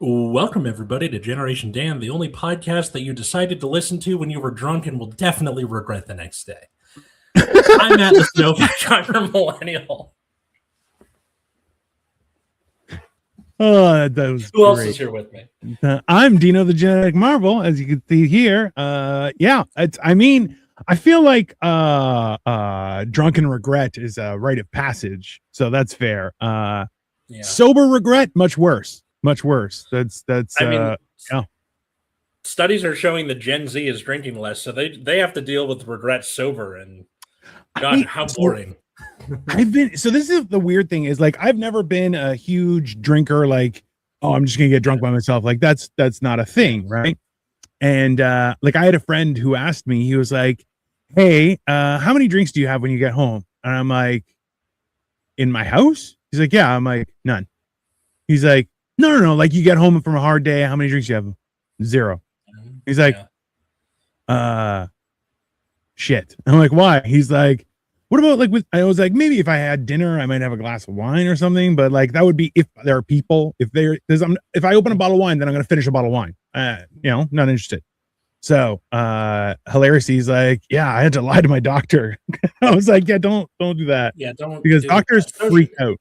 Welcome, everybody, to Generation Dan, the only podcast that you decided to listen to when you were drunk and will definitely regret the next day. I'm Matt the Snowflake Driver Millennial. Oh, that was Who else great. is here with me? I'm Dino the Genetic Marvel, as you can see here. I feel like drunken regret is a rite of passage, so that's fair. Sober regret, much worse. Much worse. Studies are showing that Gen Z is drinking less, so they have to deal with regret sober, and God, how boring. This is the weird thing is, like, I've never been a huge drinker, like, oh, I'm just gonna get drunk by myself. Like, that's not a thing, right? And like, I had a friend who asked me, he was like, hey, how many drinks do you have when you get home? And I'm like, in my house? He's like, yeah. I'm like, none. He's like, no, like, you get home from a hard day, how many drinks do you have? Zero. He's like, shit. I'm like, why? He's like, what about, like, I was like, maybe if I had dinner, I might have a glass of wine or something, but, like, that would be if there are people, if I open a bottle of wine, then I'm going to finish a bottle of wine. Not interested. So, hilarious. He's like, yeah, I had to lie to my doctor. I was like, yeah, don't do that. Yeah, don't, because doctors freak out.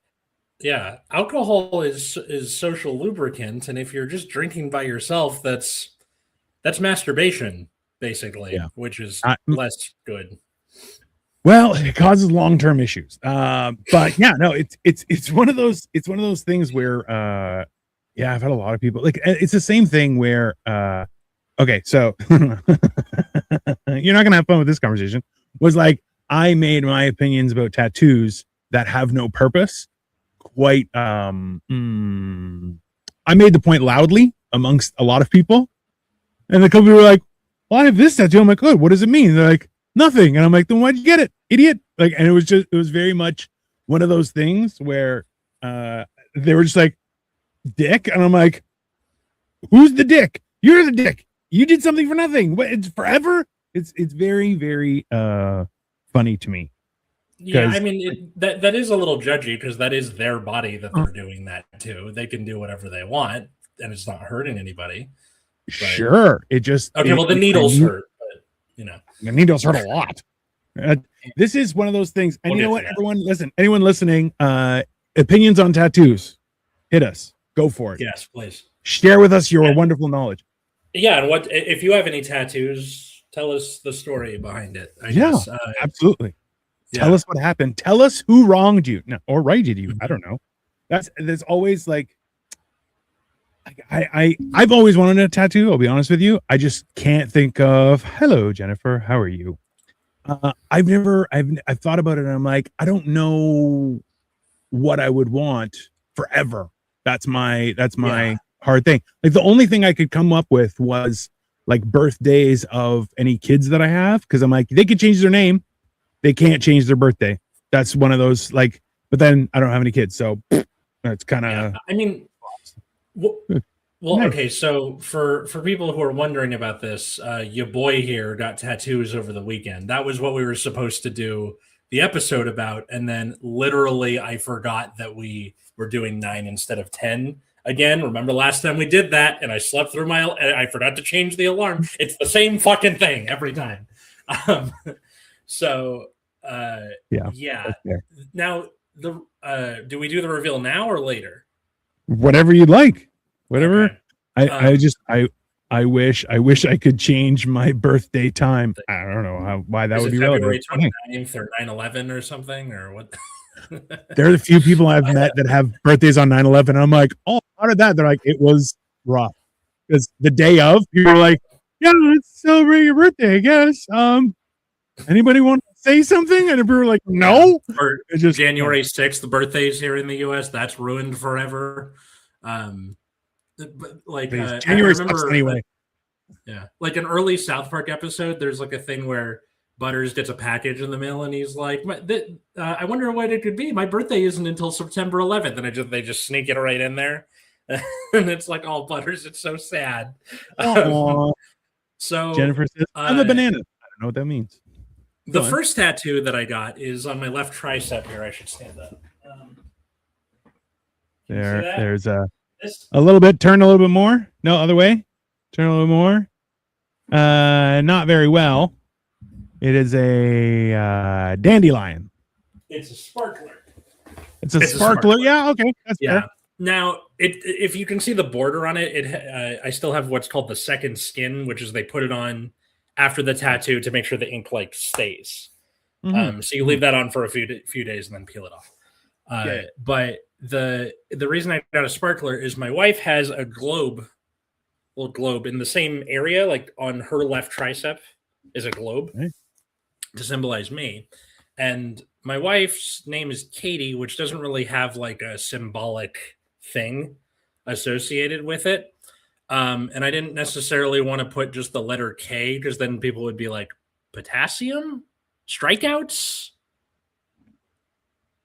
Yeah, alcohol is social lubricant, and if you're just drinking by yourself, that's masturbation, basically, which is less good. Well, it causes long-term issues. But yeah, no, it's one of those things where I've had a lot of people, like, it's the same thing where okay, so you're not gonna have fun with this conversation. Was like, I made my opinions about tattoos that have no purpose quite I made the point loudly amongst a lot of people, and the company were like, well, I have this tattoo. I'm like, good, what does it mean? They're like, nothing. And I'm like, then why'd you get it, idiot? Like, and it was very much one of those things where they were just like, dick. And I'm like, who's the dick? You're the dick. You did something for nothing. It's forever. It's very, very funny to me. Yeah, I mean, that is a little judgy, because that is their body that they're doing that to. They can do whatever they want, and it's not hurting anybody. But, sure, it just the needles hurt, but the needles hurt a lot. This is one of those things, and you know what? Anyone listening, opinions on tattoos, hit us. Go for it. Yes, please share with us your wonderful knowledge. Yeah, and what if you have any tattoos? Tell us the story behind it. I guess. Absolutely. Tell us what happened. Tell us who wronged you or righted you. I don't know. There's always, like, I've always wanted a tattoo. I'll be honest with you. I just can't think of, hello, Jennifer, how are you? I've thought about it, and I'm like, I don't know what I would want forever. That's my hard thing. Like, the only thing I could come up with was, like, birthdays of any kids that I have, because I'm like, they could change their name. They can't change their birthday. That's one of those, like, but then I don't have any kids, so that's kind of. I mean, well, nice. Okay. So for people who are wondering about this, your boy here got tattoos over the weekend. That was what we were supposed to do the episode about, and then literally I forgot that we were doing 9 instead of 10 again. Remember last time we did that, and I slept through I forgot to change the alarm. It's the same fucking thing every time. So yeah. Now do we do the reveal now or later? Whatever you'd like. Whatever. Okay. I wish I could change my birthday time. I don't know why that would be February 29th or 9/11 or something, or what? There are a few people I've met that have birthdays on 9/11. I'm like, oh, how did that? They're like, it was rough. Because the day of, you're like, yeah, let's celebrate your birthday, I guess. Anybody want to say something? And we were like, no. Or just January 6th, the birthdays here in the US, that's ruined forever. But like January 6th anyway. Like an early South Park episode, there's like a thing where Butters gets a package in the mail, and he's like, I wonder what it could be. My birthday isn't until September 11th, and they just sneak it right in there. And it's like, oh, Butters, it's so sad. So Jennifer says, I'm a banana. I don't know what that means. The first tattoo that I got is on my left tricep here. I should stand up. There's a This A little bit. Turn a little bit more. No, other way. Turn a little more. Not very well. It is a dandelion. it's a sparkler. It's a It's a sparkler. sparkler. Yeah, okay. That's Yeah. fair. Now, if you can see the border on it, I still have what's called the second skin, which is they put it on after the tattoo to make sure the ink like stays. Mhm. So you leave that on for a few days and then peel it off. Yeah. But the reason I got a sparkler is my wife has a little globe in the same area, like on her left tricep is a globe Okay. to symbolize me. And my wife's name is Katie, which doesn't really have like a symbolic thing associated with it. And I didn't necessarily want to put just the letter K because then people would be like, potassium? Strikeouts?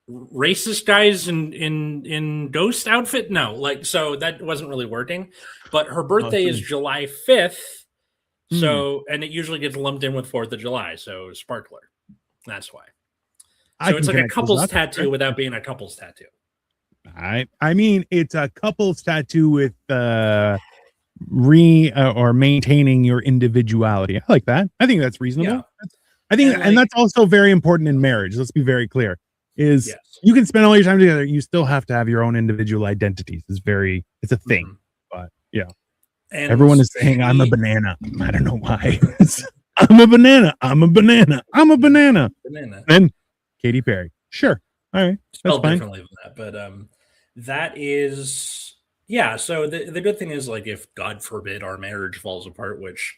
Racist guys in ghost outfit? No, like, so that wasn't really working. But her birthday is July 5th. So, and it usually gets lumped in with 4th of July. So, sparkler. That's why. So it's like a couple's tattoo without being a couple's tattoo. I mean, it's a couple's tattoo with or maintaining your individuality. I like that. I think that's reasonable. Yeah. I think, and that's also very important in marriage. Let's be very clear. Is you can spend all your time together, you still have to have your own individual identities. It's a thing. Mm-hmm. But yeah. And everyone is saying I'm a banana. I don't know why. I'm a banana. I'm a banana. I'm a banana. And Katy Perry. Sure. All right. Spelled differently than that. But that is, yeah. So the good thing is, like, if God forbid our marriage falls apart, which,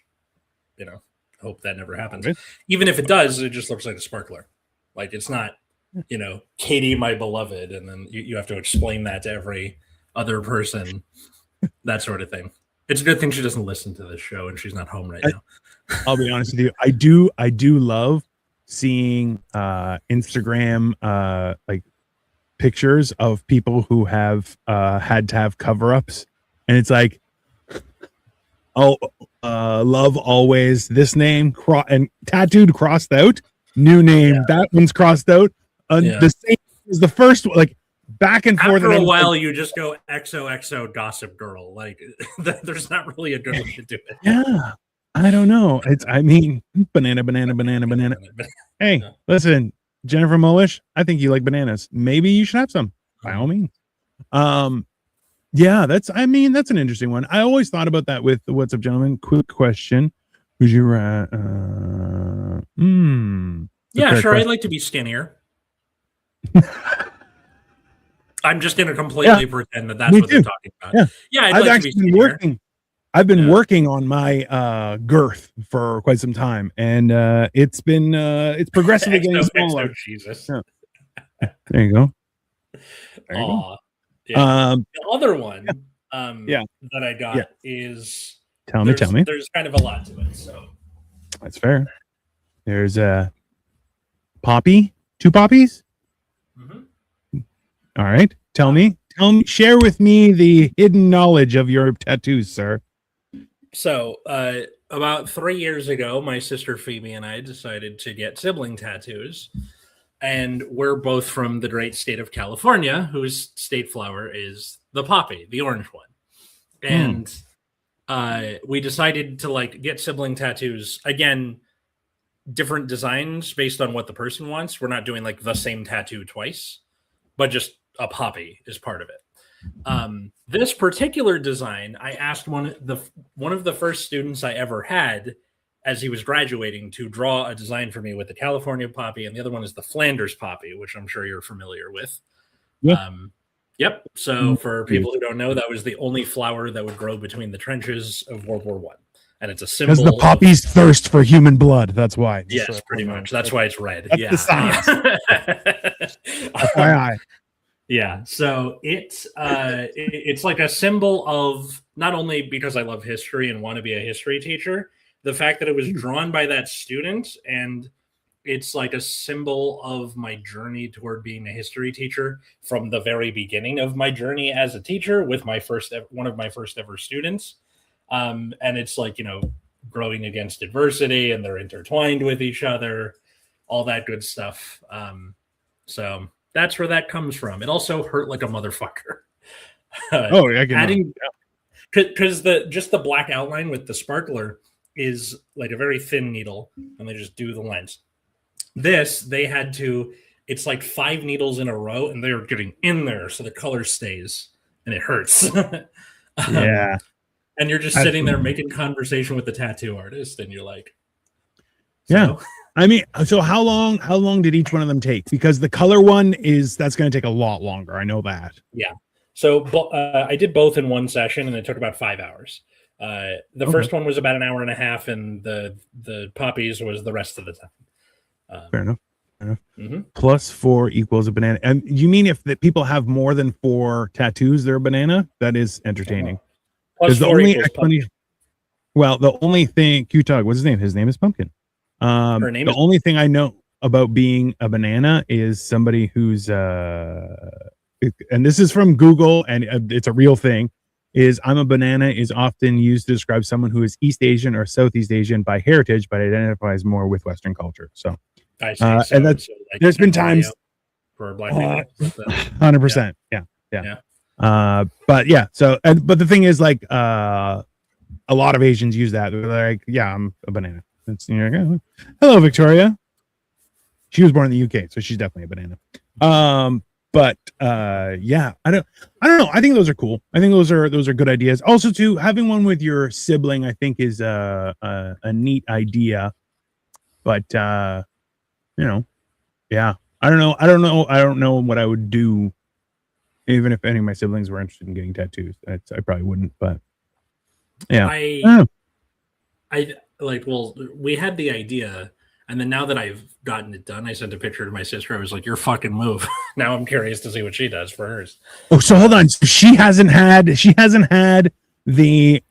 you know, hope that never happens. Even if it does, it just looks like a sparkler. Like, it's not, you know, Katie, my beloved. And then you have to explain that to every other person, that sort of thing. It's a good thing she doesn't listen to this show and she's not home right now. I'll be honest with you. I do love seeing Instagram like pictures of people who have had to have cover-ups, and it's like, oh, love always, this name and tattooed crossed out, new name, that one's crossed out, the same as the first one, like back and forth. After a while, you just go XOXO Gossip Girl. Like, there's not really a good way to do it. Yeah. I don't know. I mean, banana. Hey, listen, Jennifer Mullish, I think you like bananas. Maybe you should have some, by all means. Yeah, that's an interesting one. I always thought about that with the What's Up, Gentlemen. Quick question. Would you Yeah, sure. question. I'd like to be skinnier. I'm just going to completely pretend that's what they're talking about. Yeah, I'd like to be skinnier. I've been working on my girth for quite some time, and it's progressively getting smaller. Jesus. Yeah. There you go. Yeah. The other one that I got is tell me. There's kind of a lot to it, so that's fair. There's a poppy, 2 poppies. Mm-hmm. All right, tell me, share with me the hidden knowledge of your tattoos, sir. So, about 3 years ago, my sister Phoebe and I decided to get sibling tattoos. And we're both from the great state of California, whose state flower is the poppy, the orange one. And we decided to get sibling tattoos. Again, different designs based on what the person wants. We're not doing the same tattoo twice, but just a poppy is part of it. This particular design, I asked one of the first students I ever had as he was graduating to draw a design for me with the California poppy, and the other one is the Flanders poppy, which I'm sure you're familiar with. Yep. So for people who don't know, that was the only flower that would grow between the trenches of World War I. And it's a symbol. Because the poppies thirst for human blood. That's why. Yes, pretty much. That's why it's red. That's the science. FYI. Yeah, so it's like a symbol of, not only because I love history and want to be a history teacher, the fact that it was drawn by that student, and it's like a symbol of my journey toward being a history teacher from the very beginning of my journey as a teacher with one of my first ever students. And it's growing against adversity, and they're intertwined with each other, all that good stuff. So that's where that comes from. It also hurt like a motherfucker. Oh, I can adding because the black outline with the sparkler is like a very thin needle, and they just do the lens. This they had to. It's like 5 needles in a row, and they're getting in there, so the color stays, and it hurts. Yeah. And you're just sitting there making conversation with the tattoo artist, and you're like, so. Yeah. I mean, so how long did each one of them take? Because the color one that's going to take a lot longer. I know that. Yeah. So I did both in one session, and it took about 5 hours. The first one was about an hour and a half, and the poppies was the rest of the time. Fair enough. Mm-hmm. Plus 4 equals a banana. And you mean if the people have more than 4 tattoos, they're a banana? That is entertaining. Plus 4 well, the only thing, Q-Tog, what's his name? His name is Pumpkin. Her name the only thing I know about being a banana is somebody who's and this is from Google, and it's a real thing, is I'm a banana is often used to describe someone who is East Asian or Southeast Asian by heritage, but identifies more with Western culture. So, I see. And that's, like, there's been times for black people. 100%. Yeah. But yeah, so, but the thing is, like, a lot of Asians use that. They're like, yeah, I'm a banana. You're like, oh, hello, Victoria. She was born in the UK, so she's definitely a banana. But yeah, I don't know. I think those are cool. I think those are good ideas. Also, too, having one with your sibling, I think, is a neat idea. But you know, yeah, I don't know what I would do, even if any of my siblings were interested in getting tattoos. I probably wouldn't. But yeah, I like. Well, we had the idea. And then now that I've gotten it done, I sent a picture to my sister. I was like, your fucking move. Now I'm curious to see what she does for hers. Oh, so hold on. So she hasn't had the,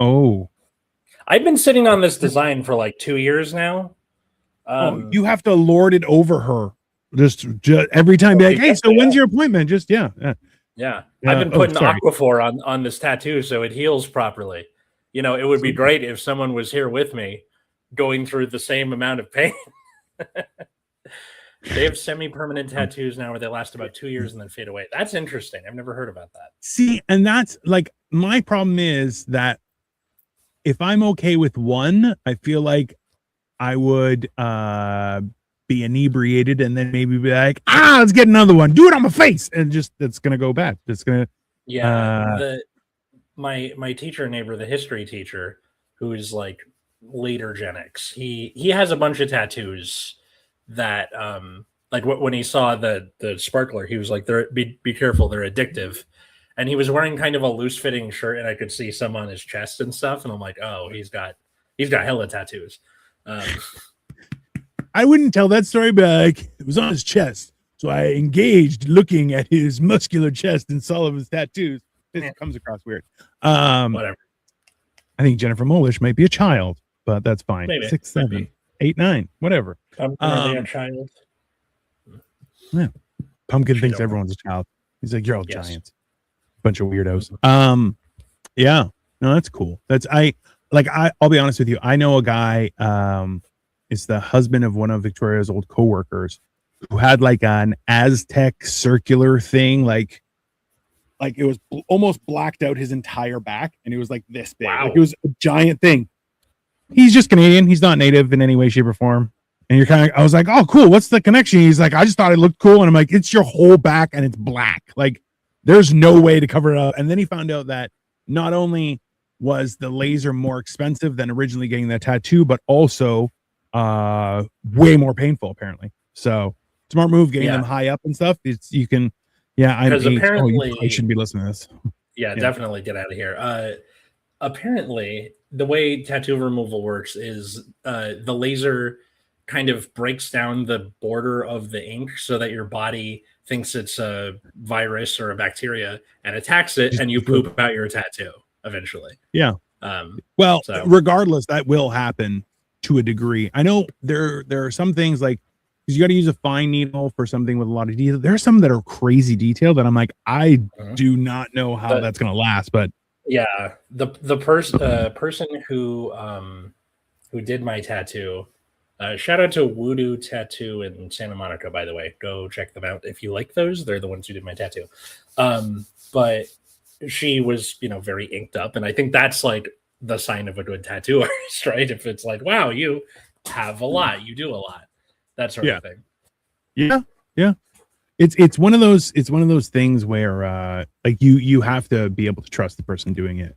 I've been sitting on this design for like 2 years now. You have to lord it over her. Just every time be like, hey, so when's your appointment? Just, yeah. I've been putting Aquaphor on this tattoo so it heals properly. You know, it would be great if someone was here with me going through the same amount of pain. They have semi-permanent tattoos now where they last about 2 years and then fade away. That's interesting. I've never heard about that. See, and that's like, my problem is that if I'm okay with one, I feel like I would be inebriated and then maybe be like, let's get another one. Do it on my face. And just, it's going to go bad. It's going to, my teacher neighbor, the history teacher, who is like later Gen X, he has a bunch of tattoos that like when he saw the sparkler, he was like, be careful, they're addictive. And he was wearing kind of a loose fitting shirt, and I could see some on his chest and stuff, and I'm like, oh, he's got hella tattoos. I wouldn't tell that story, but like, it was on his chest, so I engaged looking at his muscular chest and saw all of his tattoos. It comes across weird. Whatever. I think Jennifer Molish might be a child, but that's fine. Maybe. 6, 7, 8, 9, whatever. I'm a child. Yeah. Pumpkin thinks everyone's a child. He's like, you're all giants. Bunch of weirdos. Yeah. No, that's cool. I'll be honest with you. I know a guy, is the husband of one of Victoria's old coworkers who had like an Aztec circular thing, like it was almost blacked out his entire back, and it was like this big. Wow. Like it was a giant thing. He's just Canadian. He's not native in any way, shape, or form. And I was like, oh, cool. What's the connection? He's like, I just thought it looked cool. And I'm like, it's your whole back and it's black. Like there's no way to cover it up. And then he found out that not only was the laser more expensive than originally getting that tattoo, but also way more painful, apparently. So smart move getting them high up and stuff. Because apparently I shouldn't be listening to this. Yeah, definitely get out of here. Apparently, the way tattoo removal works is the laser kind of breaks down the border of the ink so that your body thinks it's a virus or a bacteria and attacks it, and you poop out your tattoo eventually. Yeah. Regardless, that will happen to a degree. I know there are some things like, because you got to use a fine needle for something with a lot of detail. There are some that are crazy detailed that I'm like, I do not know how that's going to last. But yeah, the person who did my tattoo, shout out to Voodoo Tattoo in Santa Monica, by the way. Go check them out if you like those. They're the ones who did my tattoo. But she was, very inked up, and I think that's like the sign of a good tattoo artist, right? If it's like, wow, you have a lot, you do a lot, that sort of thing. Yeah. It's one of those things where like you have to be able to trust the person doing it.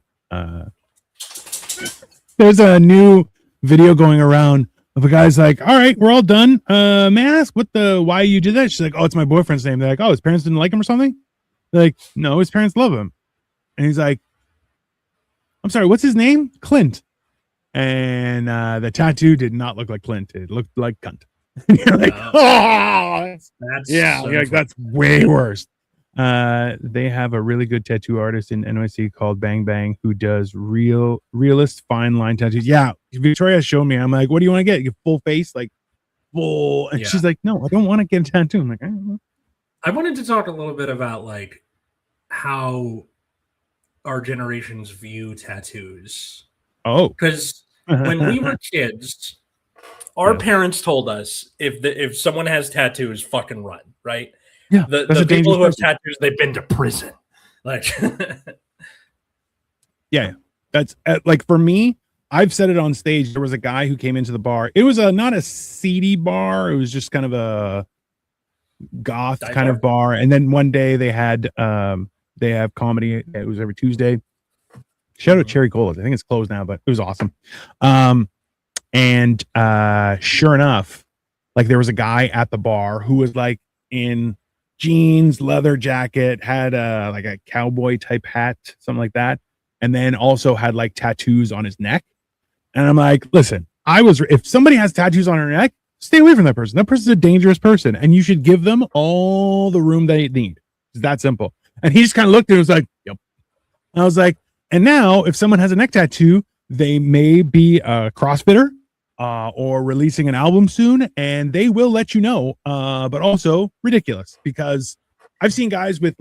There's a new video going around of a guy's like, all right, we're all done. May I ask why you did that? She's like, oh, it's my boyfriend's name. They're like, oh, his parents didn't like him or something? They're like, no, his parents love him. And he's like, I'm sorry, what's his name? Clint. And the tattoo did not look like Clint. It looked like cunt. And you're like, oh, that's way worse. They have a really good tattoo artist in NYC called Bang Bang who does realist fine line tattoos. Yeah, Victoria showed me. I'm like, what do you want to get? Your full face, like full. And she's like, no, I don't want to get a tattoo. I'm like, I wanted to talk a little bit about like how our generations view tattoos. Oh, because when we were kids, our parents told us if someone has tattoos, fucking run, right? Yeah, the people who have tattoos, they've been to prison. Like, yeah, that's like for me. I've said it on stage. There was a guy who came into the bar. It was not a seedy bar. It was just kind of a goth kind of bar. And then one day they have comedy. It was every Tuesday. Shout out Cherry Cola. I think it's closed now, but it was awesome. And sure enough, like there was a guy at the bar who was like in jeans, leather jacket, had like a cowboy type hat, something like that, and then also had like tattoos on his neck. And I'm like, listen, if somebody has tattoos on her neck, stay away from that person. That person's a dangerous person, and you should give them all the room they need. It's that simple. And he just kind of looked and was like, yep. And I was like, and now if someone has a neck tattoo, they may be a CrossFitter or releasing an album soon, and they will let you know. But also ridiculous, because I've seen guys with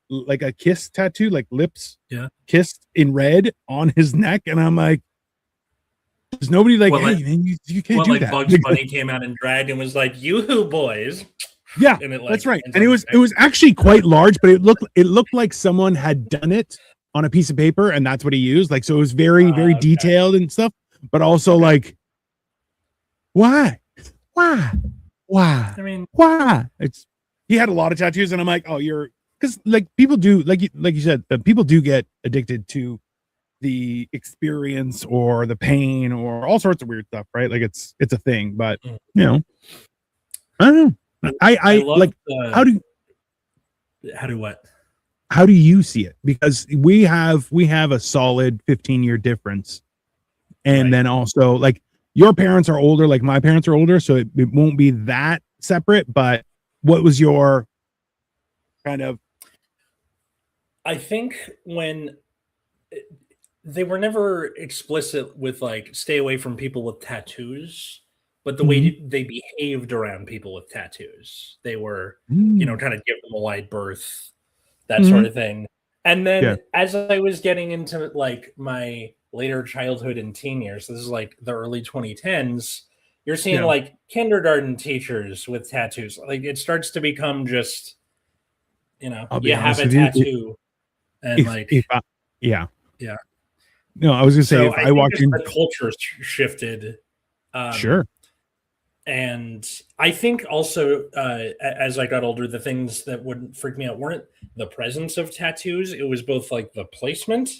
like a kiss tattoo, like lips kissed in red on his neck, and I'm like, there's nobody like, hey, man, you can't do that. Bugs Bunny came out in drag and was like, "Yoo-hoo, boys." Yeah, that's right. And it was actually quite large, but it looked like someone had done it on a piece of paper, and that's what he used. Like, so it was very detailed and stuff, but also like, why? I mean, why? He had a lot of tattoos, and I'm like, oh, because like people do, like you said, people do get addicted to the experience or the pain or all sorts of weird stuff, right? Like it's a thing, but I don't know. I like how do what? How do you see it? Because we have a solid 15-year difference, and then also like your parents are older, like my parents are older, so it won't be that separate. But what was your kind of? I think when they were never explicit with like stay away from people with tattoos, but the way they behaved around people with tattoos, they were, kind of give them a wide berth, that sort of thing. And then as I was getting into like my later childhood and teen years, this is like the early 2010s, you're seeing like kindergarten teachers with tattoos. Like it starts to become just, you have a tattoo. No, I was gonna say, so if I walked in, the culture shifted. Sure. And I think also, as I got older, the things that wouldn't freak me out weren't the presence of tattoos. It was both like the placement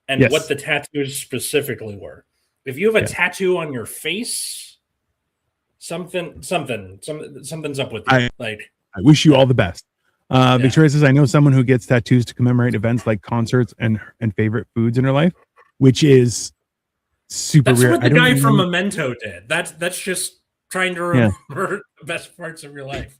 and what the tattoos specifically were. If you have a tattoo on your face, something's up with you. I wish you all the best. Victoria says, I know someone who gets tattoos to commemorate events like concerts and favorite foods in her life, which is super That's weird. What the guy from Memento did. That's just trying to remember the best parts of your life.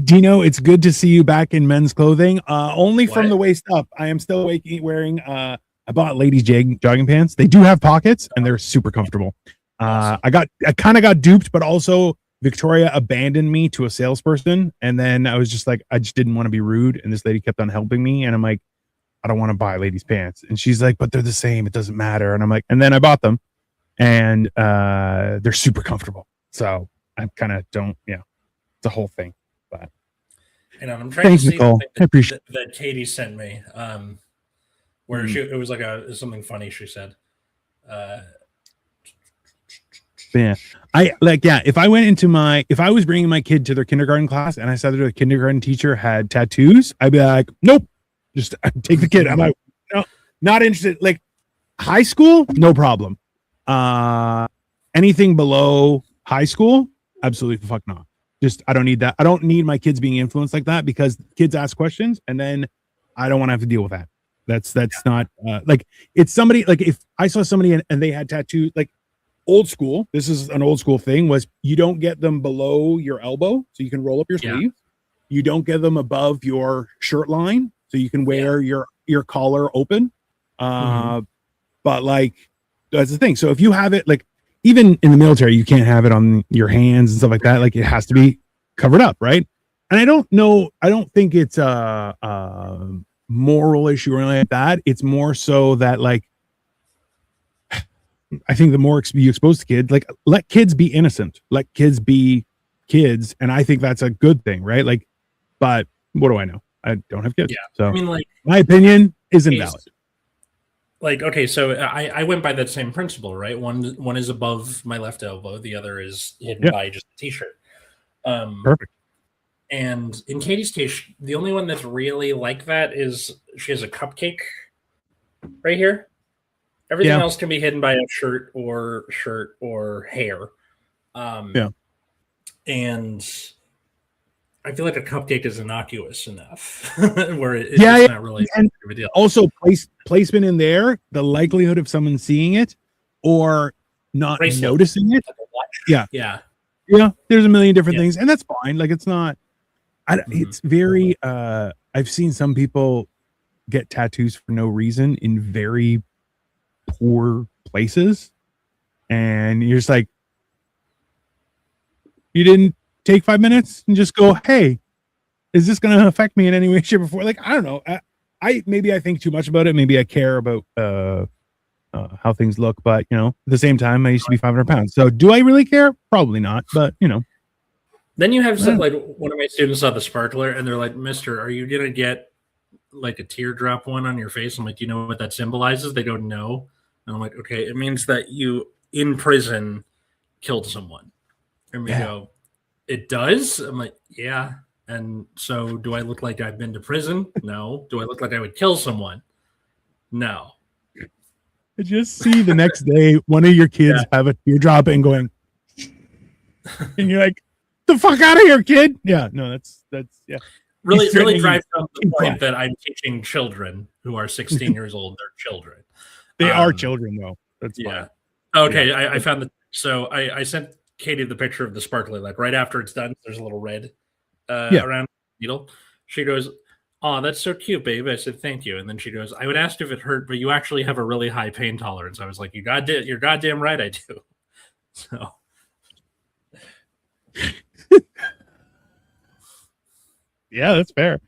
Dino, it's good to see you back in men's clothing. Only from the waist up. I am still wearing I bought ladies jogging pants. They do have pockets and they're super comfortable. Awesome. I kind of got duped, but also Victoria abandoned me to a salesperson, and then I was just like, I just didn't want to be rude, and this lady kept on helping me, and I'm like, I don't want to buy ladies pants, and she's like, but they're the same, it doesn't matter, and I'm like, and then I bought them, and they're super comfortable, so I kind of don't, it's a whole thing. But I'm trying to see Nicole. I appreciate that Katie sent me. where it was like something funny she said. Yeah. If I was bringing my kid to their kindergarten class and I saw that the kindergarten teacher had tattoos, I'd be like, nope, just take the kid. I'm like, no, not interested. Like high school, no problem. Anything below high school, absolutely fuck not. Just, I don't need that. I don't need my kids being influenced like that, because kids ask questions and then I don't want to have to deal with that. That's not like, it's somebody, like if I saw somebody and they had tattoos, like old school, this is an old school thing, was you don't get them below your elbow so you can roll up your sleeve. You don't get them above your shirt line so you can wear your collar open. But like, that's the thing. So if you have it, like even in the military, you can't have it on your hands and stuff like that. Like it has to be covered up, right? And I don't think it's a moral issue or anything like that. It's more so that, like, I think the more you expose the kids, like, let kids be innocent, let kids be kids, and I think that's a good thing, right? Like, but what do I know? I don't have kids, so I mean, like, my opinion is invalid. Like, okay, so I went by that same principle, right? One is above my left elbow, the other is hidden by just a t-shirt. Perfect. And in Katie's case, the only one that's really like that is she has a cupcake right here. Everything else can be hidden by a shirt or hair. And I feel like a cupcake is innocuous enough where it's not really a big deal. Also, placement in there, the likelihood of someone seeing it or not noticing it. Yeah. There's a million different things, and that's fine. Like, it's not. It's very. I've seen some people get tattoos for no reason in very poor places, and you're just like, you didn't take 5 minutes and just go, hey, is this going to affect me in any way, shape, or form? Like, I don't know. I maybe I think too much about it. Maybe I care about how things look, but at the same time, I used to be 500 pounds. So do I really care? Probably not, but Then you have like one of my students saw the sparkler and they're like, "Mister, are you gonna get like a teardrop one on your face?" I'm like, "Do you know what that symbolizes?" They go, "No." And I'm like, "Okay, it means that you in prison killed someone." And we go, "It does?" I'm like, "Yeah." And so, do I look like I've been to prison? No. Do I look like I would kill someone? No. I just see the next day one of your kids have a teardrop and going, and you're like, "The fuck out of here, kid!" Yeah, no, that's really drives home the point that I'm teaching children who are 16 years old. They're children. They are children, though. That's fine. Okay, I found the. So I sent Katie the picture of the sparkler. Like right after it's done, there's a little red around the needle. She goes, "Oh, that's so cute, babe." I said, "Thank you." And then she goes, "I would ask if it hurt, but you actually have a really high pain tolerance." I was like, "You're goddamn right, I do." So. Yeah, that's fair.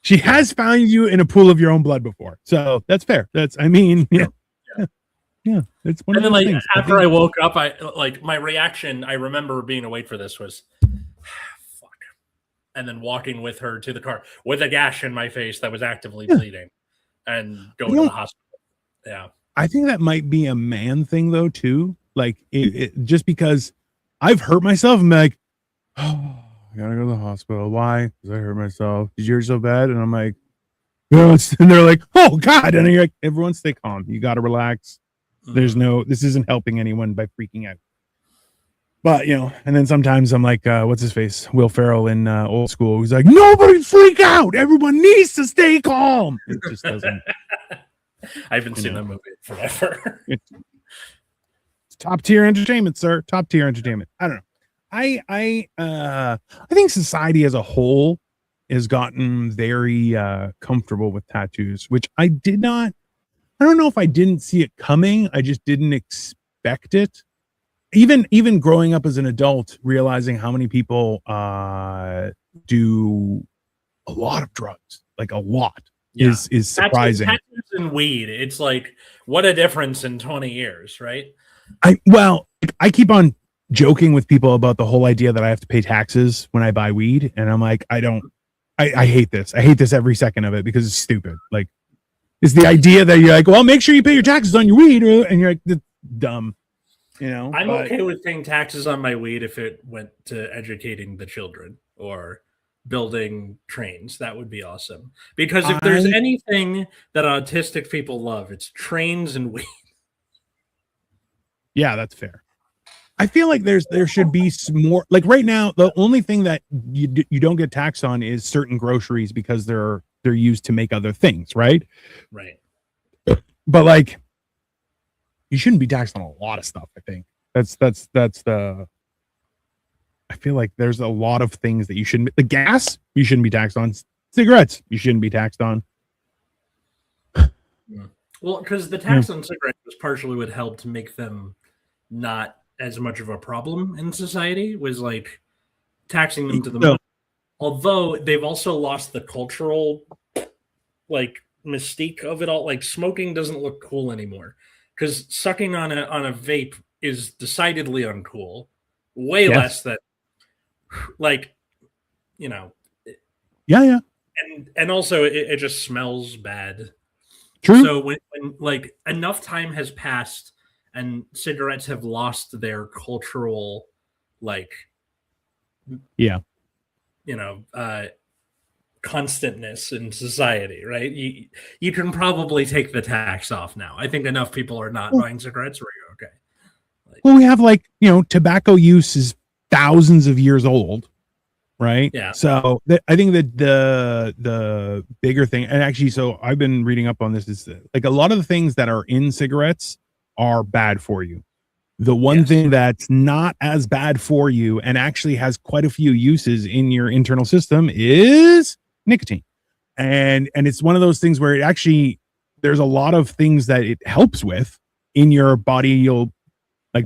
She has found you in a pool of your own blood before, so that's fair. It's one. And then, like, after I woke up, my reaction. I remember being awake for this was, fuck, and then walking with her to the car with a gash in my face that was actively bleeding, and going to the hospital. Yeah, I think that might be a man thing, though, too. Like, just because I've hurt myself, I'm like, oh, I gotta go to the hospital. Why? Because I hurt myself. Did you hurt so bad? And I'm like, yes. And they're like, oh God. And you're like, everyone stay calm. You gotta relax. This isn't helping anyone by freaking out. But and then sometimes I'm like, what's his face? Will Ferrell in Old School. He's like, nobody freak out. Everyone needs to stay calm. It just doesn't. I haven't seen that movie forever. It's top tier entertainment, sir. Top tier entertainment. I don't know. I think society as a whole has gotten very comfortable with tattoos, which I don't know if I didn't see it coming. I just didn't expect it. Even growing up as an adult, realizing how many people do a lot of drugs, like a lot, is surprising. Tattoos and weed. It's like, what a difference in 20 years, right? I keep on joking with people about the whole idea that I have to pay taxes when I buy weed, and I'm like, I hate this. I hate this every second of it because it's stupid. Like, It's the idea that you're like, well, make sure you pay your taxes on your weed, and you're like, that's dumb. You know, I'm okay with paying taxes on my weed if it went to educating the children or building trains. That would be awesome. Because if there's anything that autistic people love, it's trains and weed. Yeah, that's fair. I feel like there should be some more. Like right now, the only thing that you don't get taxed on is certain groceries because they're used to make other things, right? Right. But like, you shouldn't be taxed on a lot of stuff. I think that's the. I feel like there's a lot of things that you shouldn't. The gas you shouldn't be taxed on. Cigarettes you shouldn't be taxed on. Well, because the tax on cigarettes was partially what helped to make them not as much of a problem in society, was like taxing them to the moon. Although they've also lost the cultural like mystique of it all. Like smoking doesn't look cool anymore because sucking on a vape is decidedly uncool. Way less than like, you know. Yeah. And also it just smells bad. True. So when like enough time has passed and cigarettes have lost their cultural, like, constantness in society, right? You can probably take the tax off now. I think enough people are not buying cigarettes where you're okay. Well, we have tobacco use is thousands of years old, right? Yeah. So I think that the bigger thing, and actually, so I've been reading up on this, is like a lot of the things that are in cigarettes are bad for you. The one thing that's not as bad for you and actually has quite a few uses in your internal system is nicotine. And it's one of those things where it actually, there's a lot of things that it helps with in your body,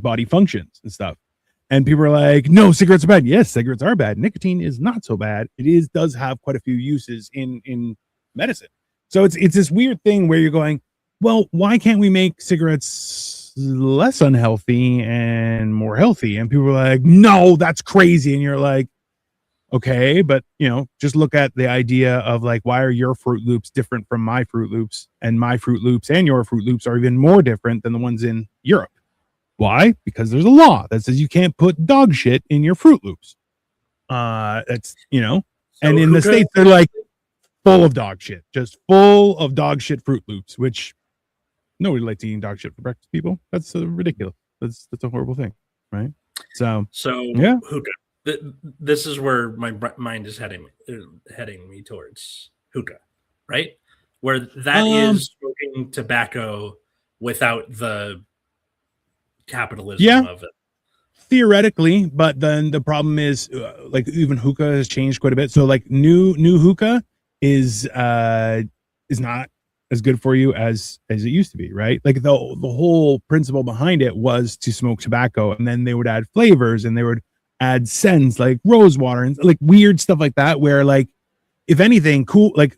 body functions and stuff. And people are like, no, cigarettes are bad. Yes, cigarettes are bad. Nicotine is not so bad. It does have quite a few uses in medicine. So it's this weird thing where you're going, well, why can't we make cigarettes less unhealthy and more healthy? And people are like, no, that's crazy. And you're like, okay, but just look at the idea of like, why are your Fruit Loops different from my Fruit Loops, and my Fruit Loops and your Fruit Loops are even more different than the ones in Europe? Why? Because there's a law that says you can't put dog shit in your Fruit Loops. That's and in the States they're like full of dog shit, just full of dog shit Fruit Loops, which nobody likes eating dog shit for breakfast. People, that's ridiculous. That's a horrible thing, right? So yeah, hookah. This is where my mind is heading me towards hookah, right? Where that is smoking tobacco without the capitalism of it. Theoretically, but then the problem is like even hookah has changed quite a bit. So like new hookah is not as good for you as it used to be, right? Like the whole principle behind it was to smoke tobacco, and then they would add flavors and they would add scents like rose water and like weird stuff like that, where like if anything cool, like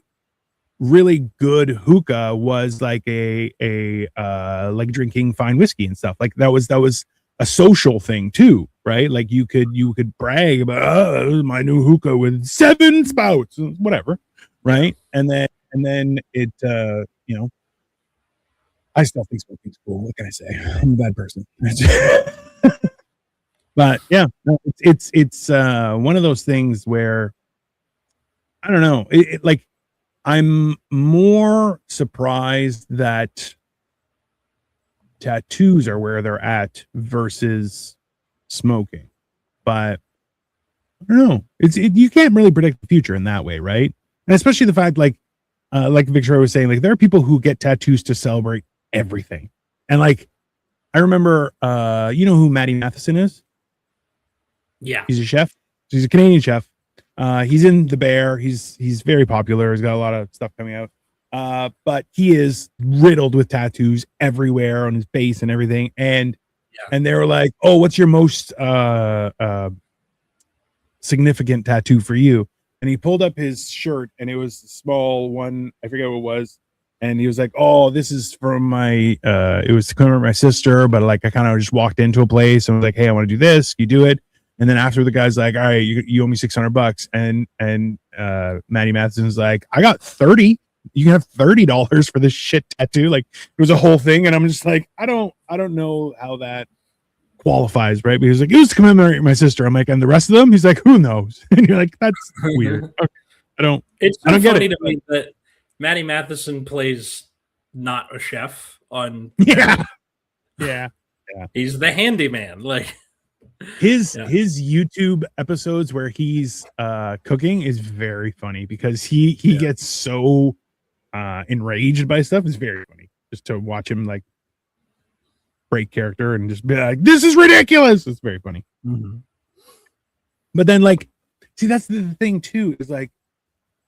really good hookah was like a like drinking fine whiskey and stuff. Like that was a social thing too, right? Like you could brag about my new hookah with 7 spouts, whatever, right? And then it I still think smoking's cool. What can I say? I'm a bad person. But yeah, it's one of those things where I don't know. Like I'm more surprised that tattoos are where they're at versus smoking. But I don't know. You can't really predict the future in that way, right? And especially the fact, like Victoria was saying, like there are people who get tattoos to celebrate everything. And like I remember, you know who Matty Matheson is? Yeah, he's a chef. He's a Canadian chef. He's in The Bear. He's very popular. He's got a lot of stuff coming out. But he is riddled with tattoos everywhere on his face and everything. And they were like, "Oh, what's your most significant tattoo for you?" And he pulled up his shirt, and it was a small one. I forget what it was. And he was like, "Oh, this is from my. It was to commemorate my sister, but like I kind of just walked into a place and was like, hey, I want to do this. You do it." And then after the guy's like, all right, you owe me $600. And Matty Matheson's like, I got 30. you can have $30 for this shit tattoo. Like it was a whole thing, and I'm just like, I don't know how that qualifies, right? Because like it was to commemorate my sister. I'm like, and the rest of them, he's like, who knows? And you're like, that's weird. Okay. It's so I don't get funny it. to me that Matty Matheson plays not a chef on. Yeah. He's the handyman. Like his YouTube episodes where he's cooking is very funny because he gets so enraged by stuff. It's very funny just to watch him like break character and just be like, this is ridiculous. It's very funny. Mm-hmm. But then like, see, that's the thing too, is like,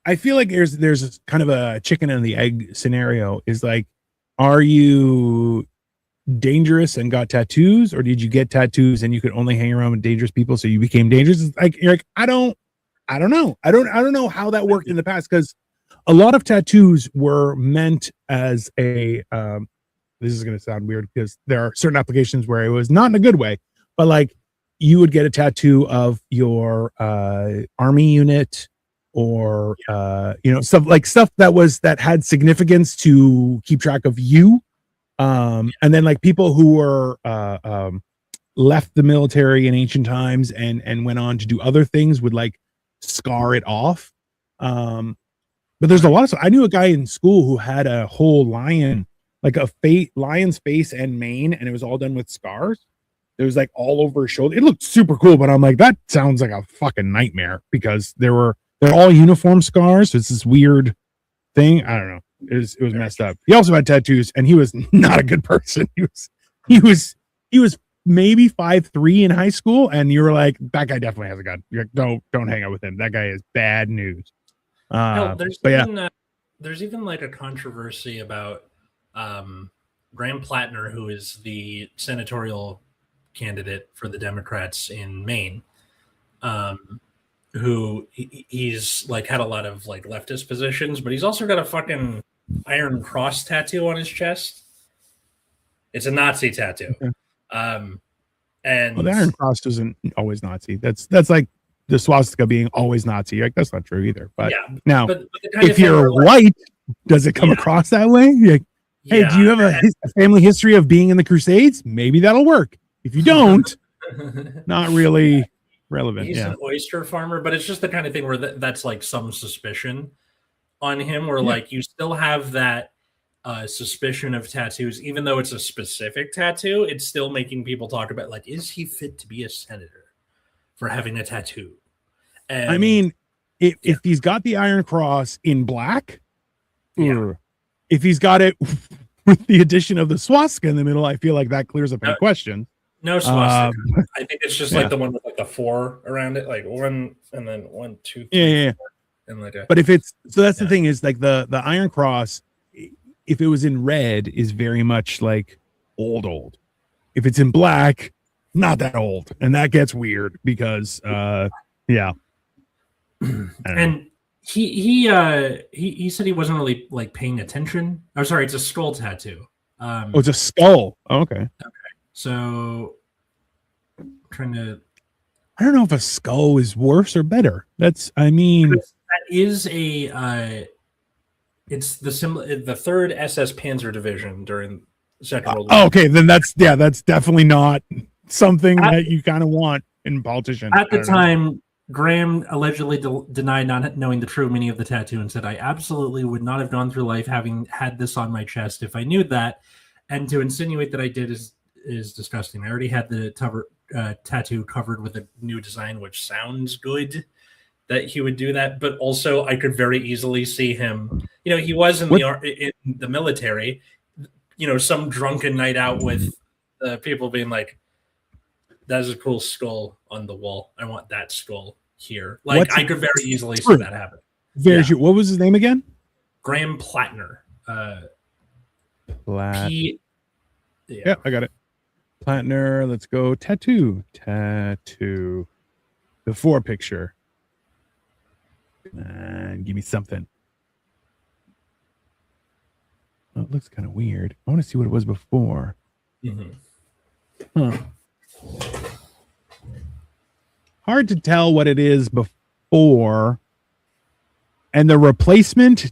I feel like there's kind of a chicken and the egg scenario. Is like, are you dangerous and got tattoos, or did you get tattoos and you could only hang around with dangerous people, so you became dangerous? It's like you're like, I don't know. I don't know how that worked in the past, because a lot of tattoos were meant as a this is going to sound weird because there are certain applications where it was not in a good way, but like you would get a tattoo of your army unit or stuff that had significance to keep track of you. And then like people who were left the military in ancient times and went on to do other things would like scar it off. But there's a lot of stuff. I knew a guy in school who had a whole lion, like a lion's face and mane, and it was all done with scars. It was like all over his shoulder. It looked super cool, but I'm like, that sounds like a fucking nightmare, because they're all uniform scars. So it's this weird thing. I don't know. It was messed up. He also had tattoos, and he was not a good person. He was maybe 5'3" in high school, and you were like, that guy definitely has a gun. You're like, don't hang out with him. That guy is bad news. There's even like a controversy about Graham Plattner, who is the senatorial candidate for the Democrats in Maine, who he's like had a lot of like leftist positions, but he's also got a fucking Iron Cross tattoo on his chest. It's a Nazi tattoo. Okay. And the Iron Cross isn't always Nazi. That's like the swastika being always Nazi. Like that's not true either. But now, but if you're white, does it come across that way? Like, hey, do you have a family history of being in the Crusades? Maybe that'll work. If you don't, not really relevant. He's an oyster farmer, but it's just the kind of thing where that's like some suspicion on him, where like you still have that suspicion of tattoos, even though it's a specific tattoo. It's still making people talk about like, is he fit to be a senator for having a tattoo? And I mean, if he's got the Iron Cross in black, if he's got it with the addition of the swastika in the middle, I feel like that clears up any question. No swastika. I think it's just like the one with like the 4 around it, like 1 and then 1, 2, 3, 4, and like a. But if it's that's the thing is like the Iron Cross, if it was in red, is very much like old. If it's in black, not that old, and that gets weird because and he said he wasn't really like paying attention. Oh, sorry, it's a skull tattoo. It's a skull. Oh, okay. So I don't know if a skull is worse or better. That is a it's the 3rd SS Panzer Division during the Second World War. Okay, then that's definitely not something that you kind of want in politicians. At the time, Graham allegedly denied not knowing the true meaning of the tattoo and said, "I absolutely would not have gone through life having had this on my chest if I knew that, and to insinuate that I did is disgusting. I already had the tattoo covered with a new design, which sounds good that he would do that, but also I could very easily see him. He was in the military. Some drunken night out with people being like, "That's a cool skull on the wall. I want that skull here." Like I could very easily see that happen. What was his name again? Graham Plattner. I got it. Plattner. Let's go. Tattoo. Before picture. And give me something. Oh, it looks kind of weird. I want to see what it was before. Hard to tell what it is before. And the replacement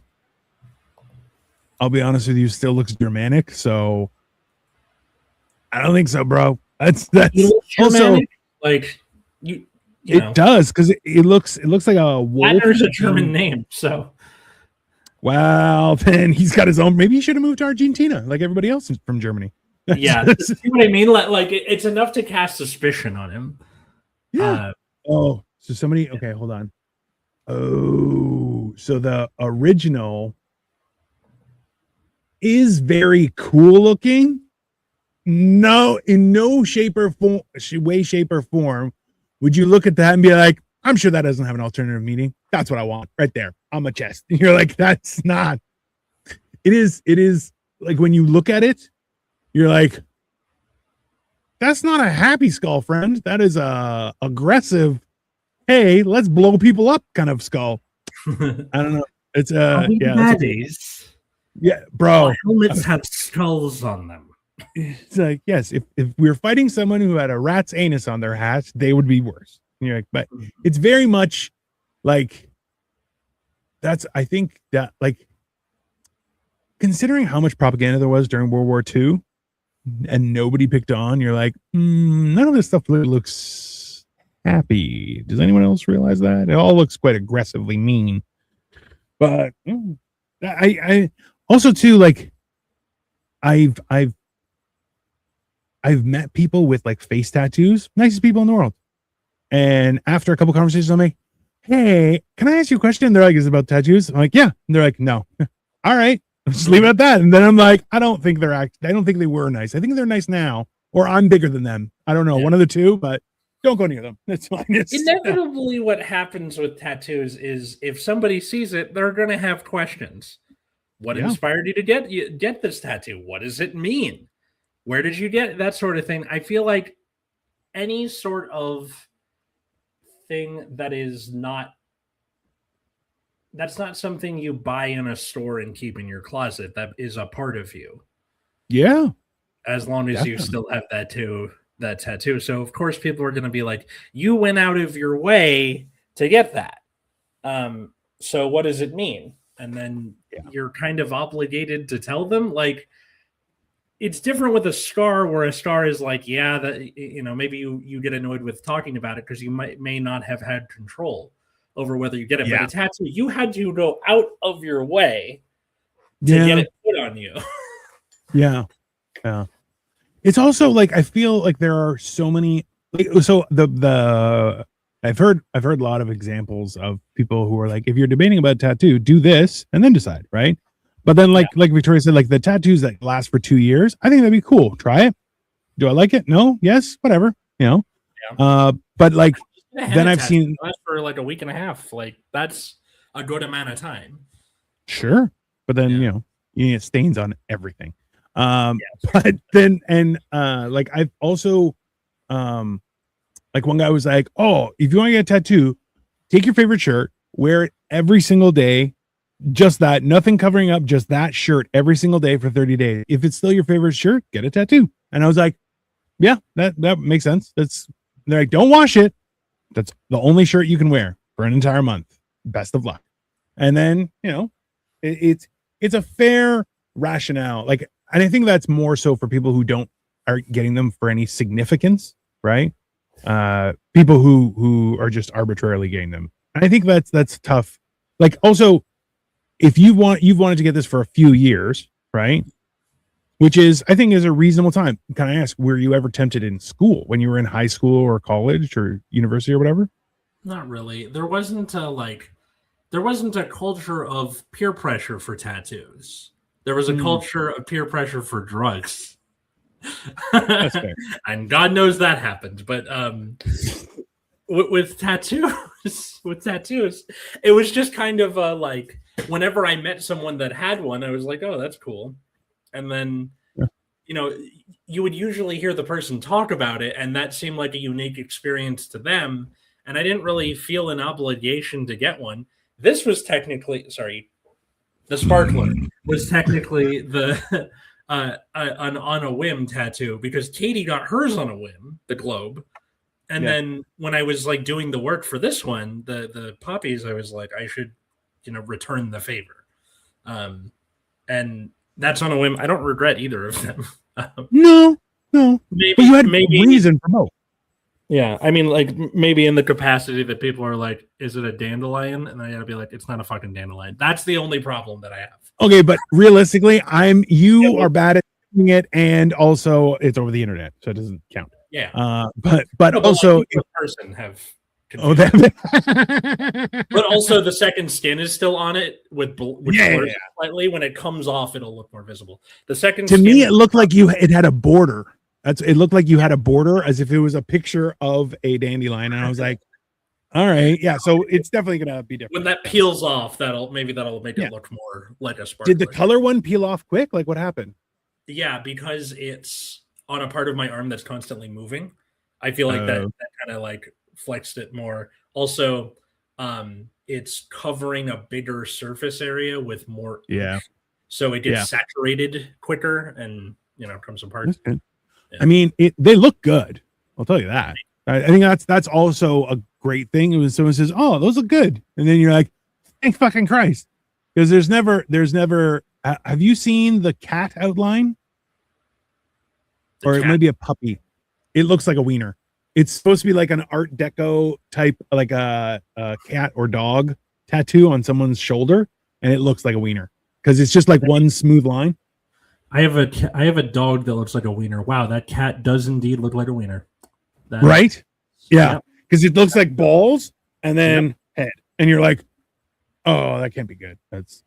I'll be honest with you, still looks Germanic. So I don't think so, bro. That's also Germanic? Like you know, it does because it looks like a wolf. Wagner's a German name, so Well, then he's got his own. Maybe he should have moved to Argentina like everybody else from Germany. yeah, see what I mean? Like it's enough to cast suspicion on him. Yeah. Oh, so somebody. Okay, hold on. Oh, so the original is very cool looking. No, in no shape or form, way, shape, or form would you look at that and be like, I'm sure that doesn't have an alternative meaning. That's what I want right there on my chest. And you're like, that's not. It is like when you look at it, you're like, that's not a happy skull, friend. That is a aggressive, hey, let's blow people up kind of skull. I don't know. It's yeah, bro. All helmets have skulls on them. It's like, yes, if we were fighting someone who had a rat's anus on their hat, they would be worse. And you're like, but it's very much like I think that, like, considering how much propaganda there was during World War II and nobody picked on, you're like, none of this stuff looks happy. Does anyone else realize that? It all looks quite aggressively mean. But I also too, like, I've met people with like face tattoos, nicest people in the world. And after a couple conversations, I'm like, hey, can I ask you a question? They're like, is it about tattoos? I'm like, yeah. And they're like, no. All right. Just leave it at that. And then I'm like, I don't think I don't think they were nice. I think they're nice now, or I'm bigger than them. I don't know. Yeah. One of the two, but don't go near them. That's fine. Inevitably, what happens with tattoos is if somebody sees it, they're going to have questions. What inspired you to get this tattoo? What does it mean? Where did you get that sort of thing? I feel like any sort of thing that's not something you buy in a store and keep in your closet. That is a part of you. Yeah. As long as you still have that tattoo. So of course people are going to be like, you went out of your way to get that. So what does it mean? And then you're kind of obligated to tell them, like, it's different with a scar, where a scar is like, yeah, that, you know, maybe you get annoyed with talking about it because you may not have had control over whether you get it. But a tattoo, you had to go out of your way to get it put on you. Yeah. It's also like, I feel like there are so many, like, so I've heard a lot of examples of people who are like, if you're debating about a tattoo, do this and then decide, right? But then, like Victoria said, like the tattoos that last for 2 years, I think that'd be cool. Try it. Do I like it? No. Yes. Whatever. You know. Yeah. But like then I've seen last for like a week and a half. Like that's a good amount of time. Sure, but then you know you get stains on everything. But then like I've also like one guy was like, oh, if you want to get a tattoo, take your favorite shirt, wear it every single day. Just that, nothing covering up, just that shirt every single day for 30 days. If it's still your favorite shirt, get a tattoo. And I was like, yeah, that makes sense. They're like, don't wash it. That's the only shirt you can wear for an entire month. Best of luck. And then, you know, it's a fair rationale. Like, and I think that's more so for people who aren't getting them for any significance, right? People who are just arbitrarily getting them. And I think that's tough. Like, also, if you've wanted to get this for a few years, right? Which is, I think, is a reasonable time. Can I ask, were you ever tempted in school when you were in high school or college or university or whatever? Not really. There wasn't a culture of peer pressure for tattoos. There was a culture of peer pressure for drugs. That's fair. And God knows that happened. But with tattoos, it was just kind of like, whenever I met someone that had one, I was like, oh, that's cool. And then, you know, you would usually hear the person talk about it, and that seemed like a unique experience to them. And I didn't really feel an obligation to get one. This was technically, the sparkler was technically the an on a whim tattoo, because Katie got hers on a whim, the globe. And then when I was like doing the work for this one, the poppies, I was like, I should, you know, return the favor. And and that's on a whim. I don't regret either of them. No, but you had maybe reason for both. Yeah, I mean, like maybe in the capacity that people are like, "Is it a dandelion?" And I gotta be like, "It's not a fucking dandelion." That's the only problem that I have. Okay, but realistically, you are bad at doing it, and also it's over the internet, so it doesn't count. Yeah, but also like, in person have. Oh, but also the second skin is still on it with which blurs slightly. When it comes off, it'll look more visible. The second to me, it looked like it had a border. It looked like you had a border as if it was a picture of a dandelion, and I was like, all right, yeah. So it's definitely gonna be different when that peels off. That'll make it look more like a sparkler. Did the color one peel off quick? Like what happened? Yeah, because it's on a part of my arm that's constantly moving. I feel like that kind of like flexed it more. Also, it's covering a bigger surface area with more ink, so it gets saturated quicker and comes apart. Yeah. I mean, they look good. I'll tell you that. I think that's also a great thing. It was someone says, "Oh, those look good," and then you're like, "Thank fucking Christ," because there's never. Have you seen the cat outline? Or it might be a puppy. It looks like a wiener. It's supposed to be like an Art Deco type, like a cat or dog tattoo on someone's shoulder, and it looks like a wiener because it's just like one smooth line. I have a dog that looks like a wiener. Wow, that cat does indeed look like a wiener. Right? Yeah, because it looks like balls and then head, and you're like, oh, that can't be good. That's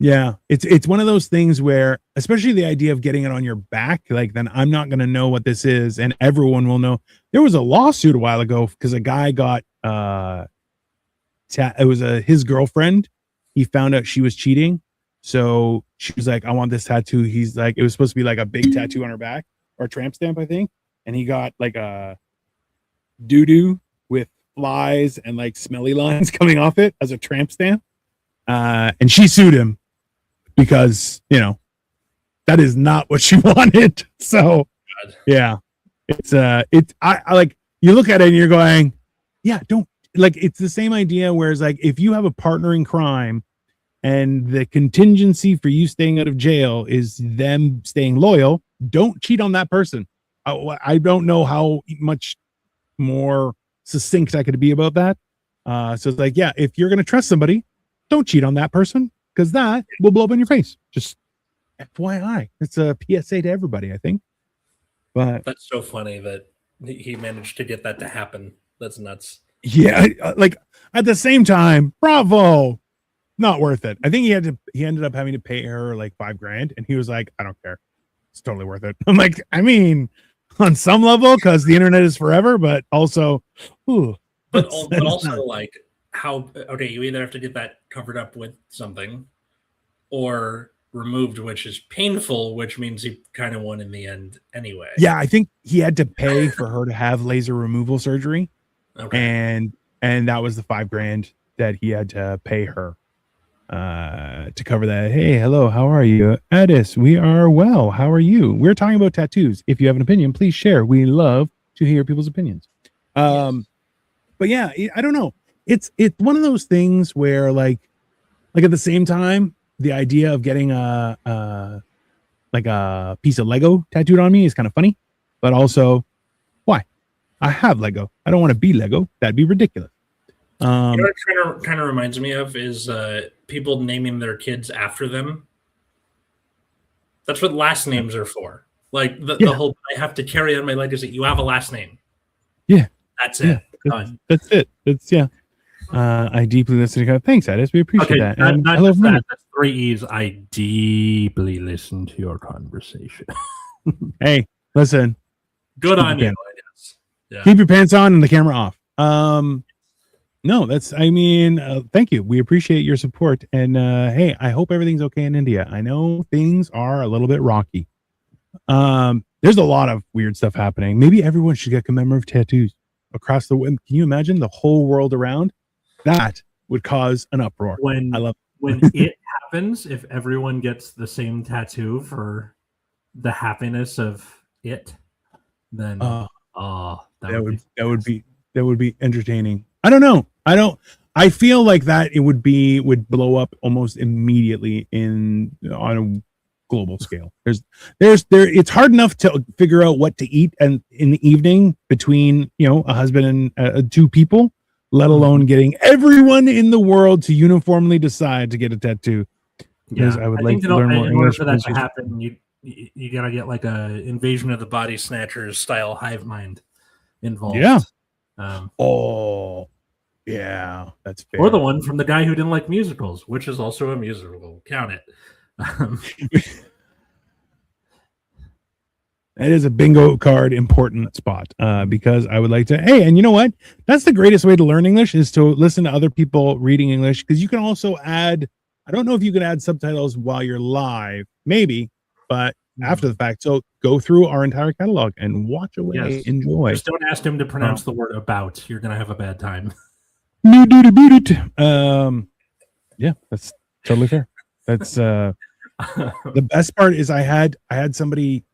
Yeah, it's one of those things where, especially the idea of getting it on your back, like then I'm not going to know what this is, and everyone will know. There was a lawsuit a while ago because a guy got it was his girlfriend. He found out she was cheating, so she was like, "I want this tattoo." He's like, it was supposed to be like a big tattoo on her back or a tramp stamp, I think, and he got like a doo-doo with flies and like smelly lines coming off it as a tramp stamp, and she sued him. Because that is not what she wanted. So yeah, it's I like, you look at it and you're going, yeah, don't, like, it's the same idea. Whereas like if you have a partner in crime and the contingency for you staying out of jail is them staying loyal, don't cheat on that person. I don't know how much more succinct I could be about that. So it's like, yeah, if you're gonna trust somebody, don't cheat on that person. Because that will blow up in your face. Just FYI. It's a PSA to everybody, I think. But that's so funny that he managed to get that to happen. That's nuts. Yeah, like at the same time, bravo. Not worth it. I think he ended up having to pay her like $5,000, and he was like, I don't care. It's totally worth it. I'm like, I mean, on some level, because the internet is forever, but also, but also like, how, okay, you either have to get that covered up with something or removed, which is painful, which means he kind of won in the end anyway. Yeah, I think he had to pay for her to have laser removal surgery. Okay. And that was the $5,000 that he had to pay her to cover that. Hey, hello, how are you? Addis, we are well. How are you? We're talking about tattoos. If you have an opinion, please share. We love to hear people's opinions. Yes. But yeah, I don't know. It's one of those things where like at the same time, the idea of getting a piece of Lego tattooed on me is kind of funny, but also, why? I have Lego. I don't want to be Lego. That'd be ridiculous. You know what it kind of reminds me of is people naming their kids after them. That's what last names are for. Like the whole, I have to carry on my legacy. You have a last name. Yeah. That's it. That's it. I deeply listen to. Thanks, Addis. We appreciate that. And not just that. That's 3 E's. I deeply listen to your conversation. Hey, listen. Good on you, I guess. Yeah. Keep your pants on and the camera off. No, thank you. We appreciate your support. And hey, I hope everything's okay in India. I know things are a little bit rocky. There's a lot of weird stuff happening. Maybe everyone should get commemorative tattoos across the world. Can you imagine the whole world around? That would cause an uproar. When it happens, if everyone gets the same tattoo for the happiness of it, then that would be entertaining. I don't know. I feel like that it would blow up almost immediately on a global scale. It's hard enough to figure out what to eat and in the evening between a husband and two people, let alone getting everyone in the world to uniformly decide to get a tattoo. Yeah, I would like to learn more in English. order for that to happen, you gotta get like a Invasion of the Body Snatchers style hive mind involved. Yeah. Yeah, that's fair. Or the one from the guy who didn't like musicals, which is also a musical. Count it. That is a bingo card important spot because I would like to. Hey, and you know what? That's the greatest way to learn English is to listen to other people reading English, because you can also add. I don't know if you can add subtitles while you're live, maybe, but after the fact. So go through our entire catalog and watch away. Yes. Enjoy. Just don't ask him to pronounce the word about. You're gonna have a bad time. Yeah, that's totally fair. That's the best part is I had somebody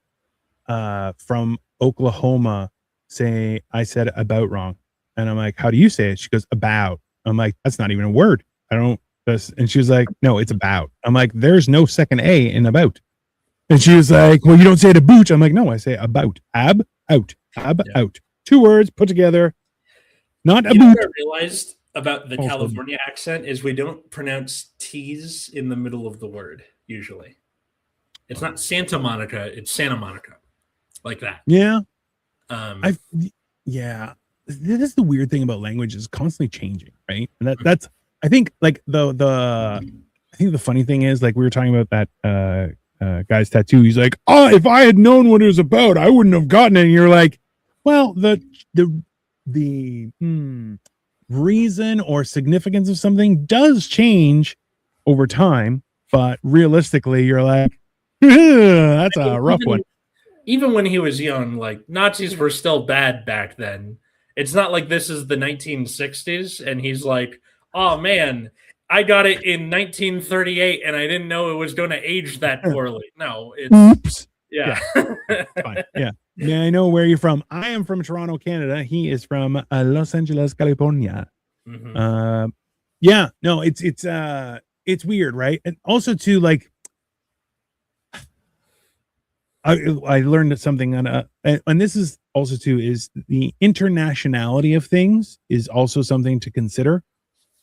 from Oklahoma say I said about wrong, and I'm like, how do you say it? She goes, about. I'm like, that's not even a word. I don't. And she was like, no, it's about. I'm like, there's no second A in about. And she was like, well, you don't say it about. I'm like, no, I say about. Out. Out. 2 words put together. Not about. What I realized about the California accent is we don't pronounce T's in the middle of the word usually. It's not Santa Monica, it's Santa Monica. Like that. Yeah. Yeah. This is the weird thing about language, is constantly changing, right? And that's I think like the funny thing is, like, we were talking about that guy's tattoo. He's like, oh, if I had known what it was about, I wouldn't have gotten it. And you're like, well, the reason or significance of something does change over time, but realistically, you're like, that's a rough one. Even when he was young, like, Nazis were still bad back then. It's not like this is the 1960s and he's like, oh man, I got it in 1938 and I didn't know it was going to age that poorly. No, it's oops. Yeah. Fine. Yeah. Yeah, I know where you're from. I am from Toronto, Canada. He is from Los Angeles, California. Mm-hmm. Yeah, no, it's weird, right? And also too, like, I learned something on and this is also too, is the internationality of things is also something to consider.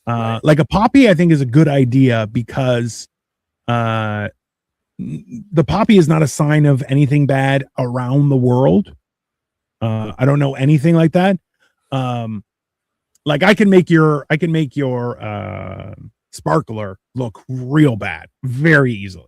Right. Like a poppy, I think, is a good idea because the poppy is not a sign of anything bad around the world. I don't know anything like that. Like I can make your sparkler look real bad very easily.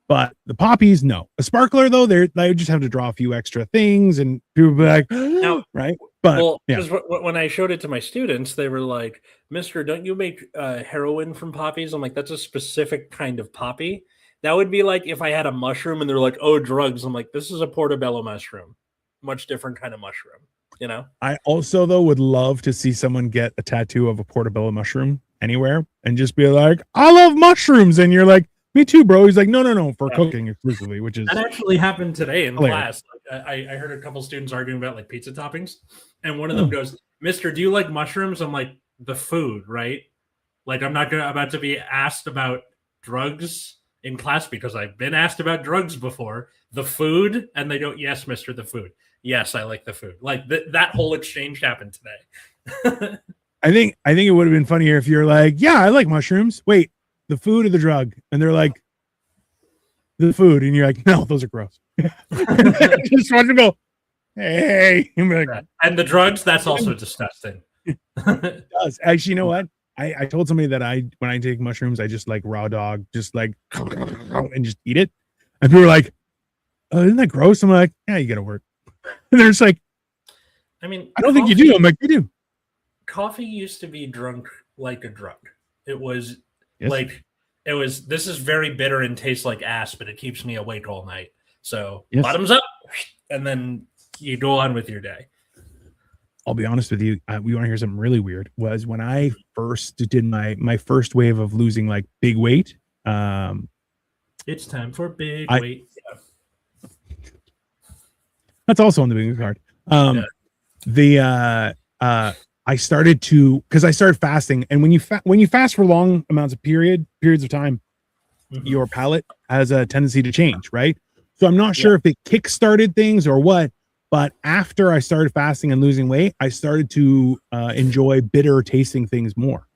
But the poppies, no. A sparkler, though, they just have to draw a few extra things, and people be like, no, right? But because when I showed it to my students, they were like, "Mister, don't you make heroin from poppies?" I'm like, "That's a specific kind of poppy." That would be like if I had a mushroom and they're like, "Oh, drugs." I'm like, "This is a portobello mushroom, much different kind of mushroom." You know. I also, though, would love to see someone get a tattoo of a portobello mushroom anywhere and just be like, "I love mushrooms," and you're like, me too, bro. He's like, no, for cooking exclusively, which is that actually happened today in class. Like, I heard a couple students arguing about like pizza toppings, and one of them goes, "Mister, do you like mushrooms?" I'm like, "The food, right? Like, I'm not about to be asked about drugs in class because I've been asked about drugs before. The food," and they go, "Yes, Mister, the food. Yes, I like the food." Like that whole exchange happened today. I think it would have been funnier if you're like, "Yeah, I like mushrooms." Wait. The food or the drug? And they're like, the food. And you're like, no, those are gross. Just want to go, hey. Like, and the drugs, that's also disgusting. It does. Actually, you know what? I told somebody that when I take mushrooms, I just like raw dog, just like, and just eat it. And people were like, oh, isn't that gross? I'm like, yeah, you got to work. And they're just like, I mean, I don't think you do. I'm like, you do. Coffee used to be drunk like a drug. It was, yes. Like this is very bitter and tastes like ass, but it keeps me awake all night. So yes. Bottoms up, and then you go on with your day. I'll be honest with you. We want to hear something really weird. Was when I first did my first wave of losing like big weight. It's time for big weight. Yeah. That's also on the bingo card. I I started to, because I started fasting, and when you fast for long amounts of periods of time, your palate has a tendency to change, right? So I'm not sure if it kick-started things or what, but after I started fasting and losing weight, I started to enjoy bitter tasting things more.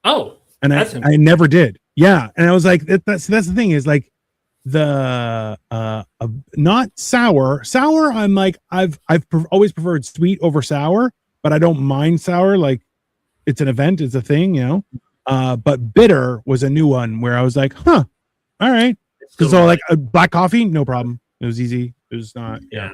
Oh, and I never did. Yeah, and I was like, that's the thing is like the not sour. I'm like I've always preferred sweet over sour, but I don't mind sour. Like it's an event, it's a thing, you know. But bitter was a new one where I was like, huh, all right. Because so like a black coffee, no problem. It was easy. It was not. Yeah.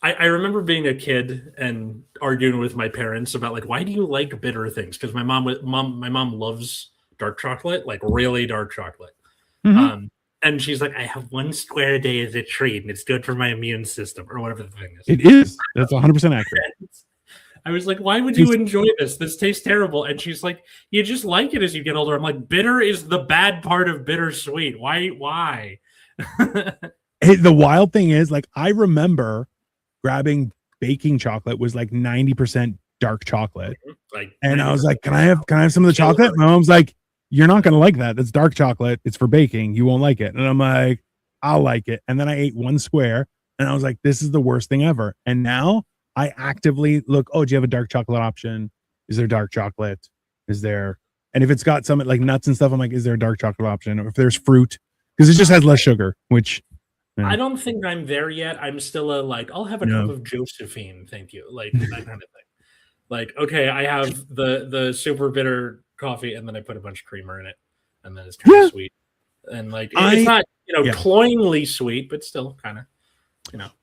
I remember being a kid and arguing with my parents about like, why do you like bitter things? Because my mom loves dark chocolate, like really dark chocolate. Mm-hmm. And she's like, I have 1 square a day as a treat, and it's good for my immune system, or whatever the thing is. It is. That's 100% accurate. I was like, why would you enjoy this? This tastes terrible. And she's like, you just like it as you get older. I'm like, bitter is the bad part of bittersweet. Why? The wild thing is, like, I remember grabbing baking chocolate was like 90% dark chocolate. Like, and I was like, can I have some of the chocolate? My mom's like, you're not going to like that. That's dark chocolate. It's for baking. You won't like it. And I'm like, I'll like it. And then I ate 1 square and I was like, this is the worst thing ever. And now I actively look, oh, do you have a dark chocolate option? Is there dark chocolate? Is there, and if it's got some like nuts and stuff, I'm like, is there a dark chocolate option? Or if there's fruit, because it just has less sugar, which I don't think I'm there yet. I'm still I'll have a cup of Josephine, thank you. Like that kind of thing. Like, okay, I have the super bitter coffee and then I put a bunch of creamer in it and then it's kind of sweet. And like it's not, cloyingly sweet, but still kind of,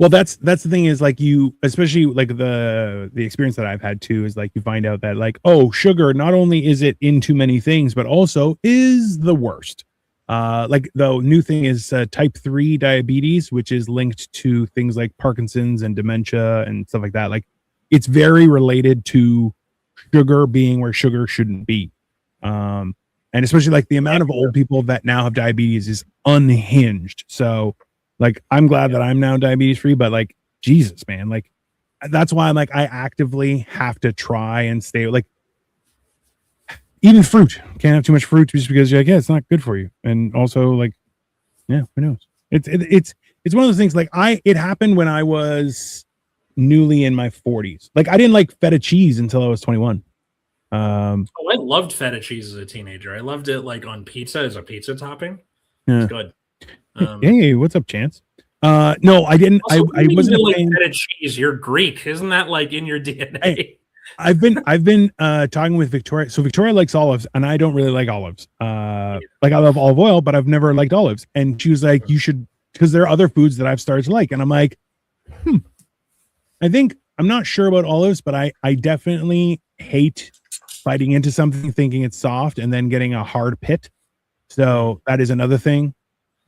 Well, that's the thing is like you, especially like the experience that I've had too, is like you find out that like, oh, sugar, not only is it in too many things, but also is the worst. Like the new thing is type 3 diabetes, which is linked to things like Parkinson's and dementia and stuff like that. Like it's very related to sugar being where sugar shouldn't be. And especially like the amount of old people that now have diabetes is unhinged. So like, I'm glad that I'm now diabetes free, but like, Jesus, man, like that's why I'm like, I actively have to try and stay like, even fruit, can't have too much fruit just because you're like, yeah, it's not good for you. And also like, yeah, who knows? It's one of those things like it happened when I was newly in my 40s. Like I didn't like feta cheese until I was 21. I loved feta cheese as a teenager. I loved it like on pizza as a pizza topping. Yeah. It's good. Hey, what's up, Chance? No, I didn't. I wasn't like feta cheese. You're Greek, isn't that like in your DNA? I've been talking with Victoria. So Victoria likes olives, and I don't really like olives. Like I love olive oil, but I've never liked olives. And she was like, "You should," because there are other foods that I've started to like. And I'm like, I think I'm not sure about olives, but I definitely hate biting into something thinking it's soft and then getting a hard pit. So that is another thing.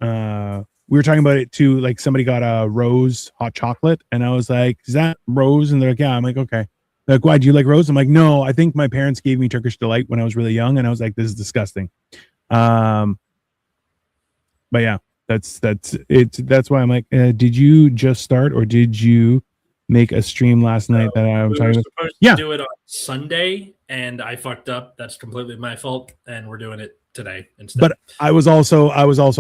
We were talking about it too. Like somebody got a rose hot chocolate, and I was like, "Is that rose?" And they're like, "Yeah." I'm like, "Okay." They're like, "Why do you like rose?" I'm like, "No, I think my parents gave me Turkish delight when I was really young," and I was like, "This is disgusting." But yeah, that's why I'm like, did you just start or did you make a stream last night that I was talking about? Supposed to do it on Sunday, and I fucked up. That's completely my fault, and we're doing it today instead. But I was also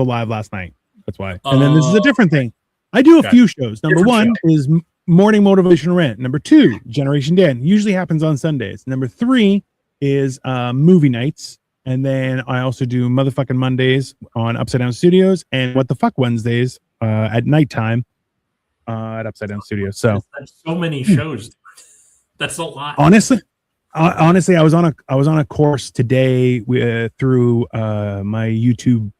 live last night. That's why. And then this is a different thing. I do a few shows. Number one is Morning Motivational Rant. Number 2, Generation Dan. Usually happens on Sundays. Number 3 is movie nights. And then I also do Motherfucking Mondays on Upside Down Studios and What the Fuck Wednesdays at nighttime at Upside Down Studios. So that's so many shows. That's a lot. Honestly, I was on a course today through my YouTube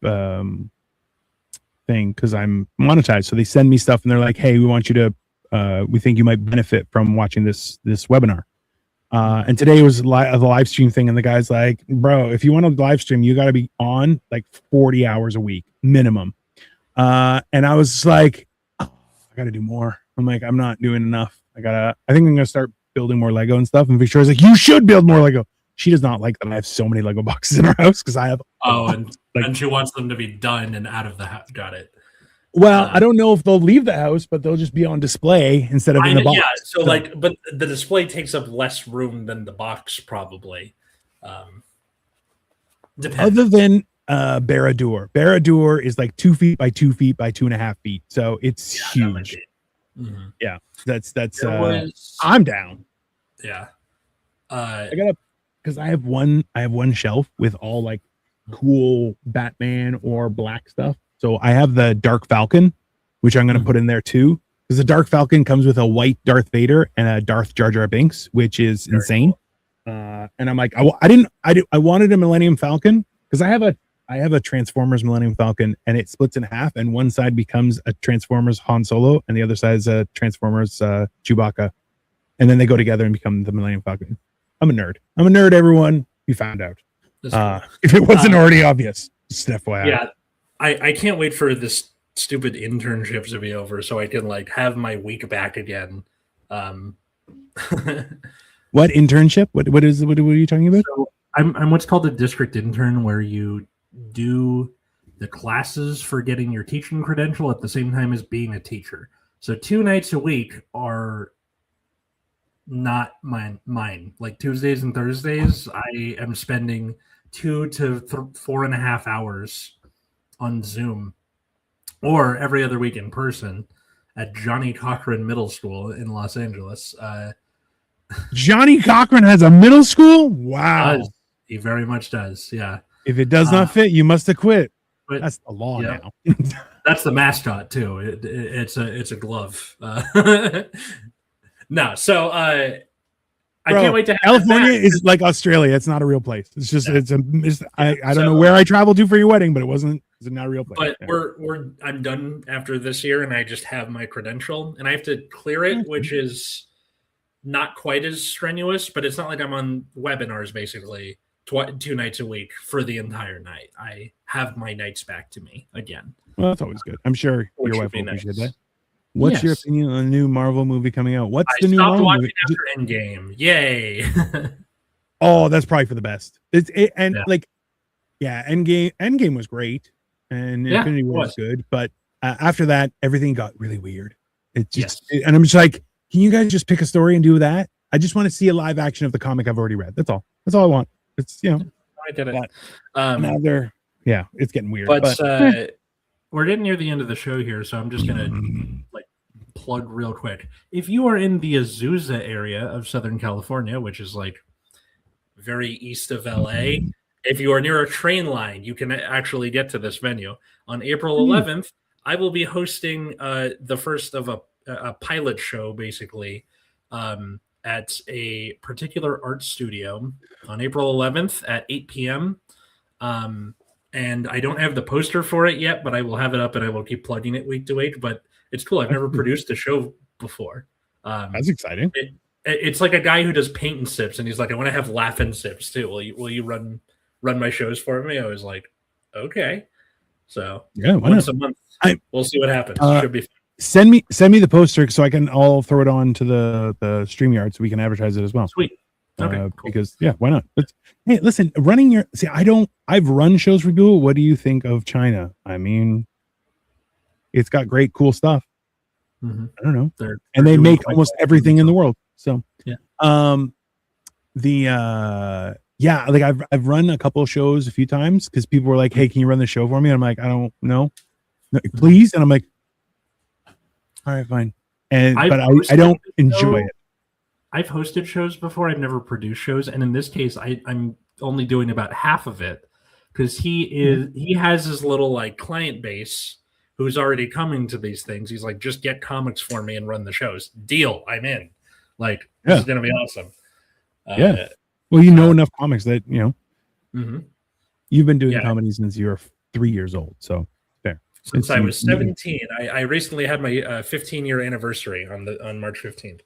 thing because I'm monetized. So they send me stuff and they're like, "Hey, we want you to. We think you might benefit from watching this webinar." And today was the live stream thing, and the guy's like, "Bro, if you want to live stream, you got to be on like 40 hours a week minimum." And I was like, "Oh, I got to do more." I'm like, "I'm not doing enough. I think I'm gonna start building more Lego and stuff." And Victoria's like, "You should build more Lego." She does not like that I have so many Lego boxes in our house because I have. And she wants them to be done and out of the house. Got it. Well, I don't know if they'll leave the house, but they'll just be on display instead of in the box. Yeah, so like, but the display takes up less room than the box probably. Other than Barad-dûr. Barad-dûr is like 2 feet by 2 feet by 2.5 feet, so it's huge. Mm-hmm. Yeah, that's I'm down. Yeah, I gotta, because I have one shelf with all like cool Batman or black stuff. So I have the Dark Falcon, which I'm gonna put in there too, because the Dark Falcon comes with a white Darth Vader and a Darth Jar Jar Binks, which is insane. Cool. And I'm like, I wanted a Millennium Falcon because I have a Transformers Millennium Falcon, and it splits in half, and one side becomes a Transformers Han Solo, and the other side is a Transformers Chewbacca, and then they go together and become the Millennium Falcon. I'm a nerd. Everyone, you found out. If it wasn't already obvious, just FYI. Yeah, I can't wait for this stupid internship to be over so I can like have my week back again. What internship? What are you talking about? So I'm what's called a district intern, where you do the classes for getting your teaching credential at the same time as being a teacher. So 2 nights a week are not mine. Like Tuesdays and Thursdays, I am spending 2 to 4.5 hours on Zoom, or every other week in person at Johnny Cochran Middle School in Los Angeles. Johnny Cochran has a middle school? Wow. He very much does. Yeah. If it does not fit, you must have quit. That's the law now. That's the mascot too. It's a glove. No, so I can't wait to have California is like Australia. It's not a real place. It's just I don't know where I traveled to for your wedding, but it's not a real place. But I'm done after this year, and I just have my credential, and I have to clear it, which is not quite as strenuous, but it's not like I'm on webinars basically 2 nights a week for the entire night. I have my nights back to me again. Well, that's always good. I'm sure your wife will appreciate that. What's your opinion on the new Marvel movie coming out? What's the new Marvel movie? After Endgame. Yay. Oh, that's probably for the best. Endgame was great, and Infinity War was good, but after that, everything got really weird. And I'm just like, can you guys just pick a story and do that? I just want to see a live action of the comic I've already read. That's all I want. It's I did it. It's getting weird. But we're getting near the end of the show here, so I'm just gonna plug real quick. If you are in the Azusa area of Southern California, which is like very east of LA, if you are near a train line, you can actually get to this venue. On April 11th, I will be hosting the first of a pilot show, basically, at a particular art studio on April 11th at 8 p.m. And I don't have the poster for it yet, but I will have it up and I will keep plugging it week to week. But it's cool. I've never produced a show before. That's exciting. It's like a guy who does paint and sips, and he's like, I want to have laughing sips too. Will you run my shows for me? I was like, okay. So once a month, we'll see what happens. Should be fun. Send me the poster so I'll throw it on to the StreamYard so we can advertise it as well. Sweet. Okay, cool. Because why not? Hey, listen, I've run shows for people. What do you think of China? I mean, it's got great, cool stuff. Mm-hmm. I don't know. They make almost everything in the world. So, I've run a couple of shows a few times because people were like, hey, can you run the show for me? And I'm like, I don't know. No, please. And I'm like, all right, fine. But I don't enjoy it. I've hosted shows before. I've never produced shows, and in this case, I'm only doing about half of it because he has his little like client base who's already coming to these things. He's like, just get comics for me and run the shows. Deal. I'm in. Like, this is gonna be awesome. Well, you know enough comics that you've been doing comedy since you were 3 years old. So since I was 17, I recently had my 15-year anniversary on March 15th.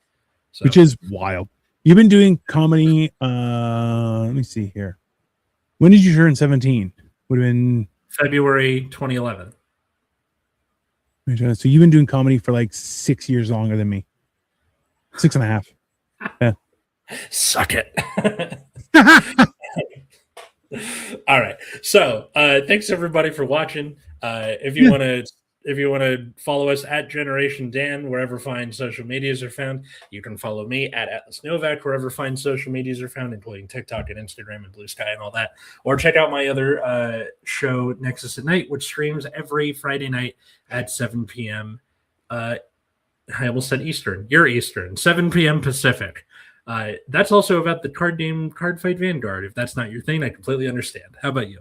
So. Which is wild. You've been doing comedy. Let me see here. When did you turn 17? Would have been February 2011. So you've been doing comedy for like 6 years longer than me. 6.5. Yeah. Suck it. All right. So thanks everybody for watching. If you want to if you want to follow us at Generation Dan, wherever fine social medias are found. You can follow me at Atlas Novak, wherever fine social medias are found, including TikTok and Instagram and Blue Sky and all that. Or check out my other show, Nexus at Night, which streams every Friday night at 7 p.m. I almost said Eastern. You're Eastern. 7 p.m. Pacific. That's also about the card game Card Fight Vanguard. If that's not your thing, I completely understand. How about you?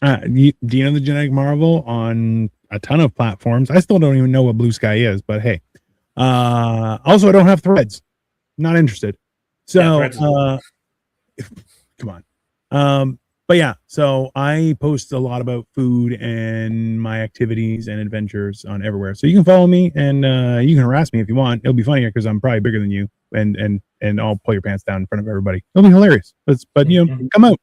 Do you know the Genetic Marvel on a ton of platforms? I still don't even know what Blue Sky is, but hey. Also, I don't have Threads. Not interested. So, come on. But yeah, so I post a lot about food and my activities and adventures on everywhere. So you can follow me and you can harass me if you want. It'll be funnier because I'm probably bigger than you, and I'll pull your pants down in front of everybody. It'll be hilarious. But you know, come out.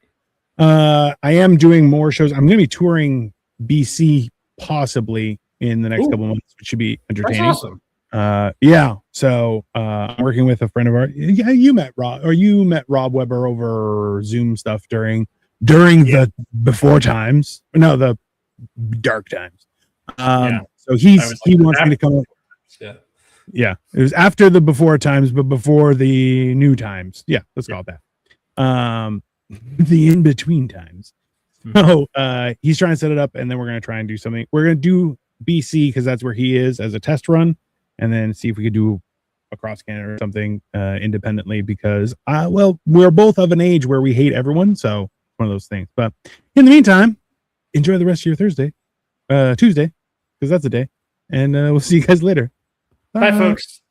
I am doing more shows. I'm going to be touring BC possibly in the next couple months, which should be entertaining. That's awesome. Yeah. So I'm working with a friend of ours. Yeah, you met Rob Weber over Zoom stuff during the before times. No, the dark times. So he wants me to come. Yeah. It was after the before times, but before the new times. Yeah, let's call it that. The in between times. So he's trying to set it up, and then we're going to try and do something. We're going to do BC because that's where he is as a test run, and then see if we could do across Canada or something independentally because we're both of an age where we hate everyone, so one of those things. But in the meantime, enjoy the rest of your Tuesday because that's the day, and we'll see you guys later. Bye folks.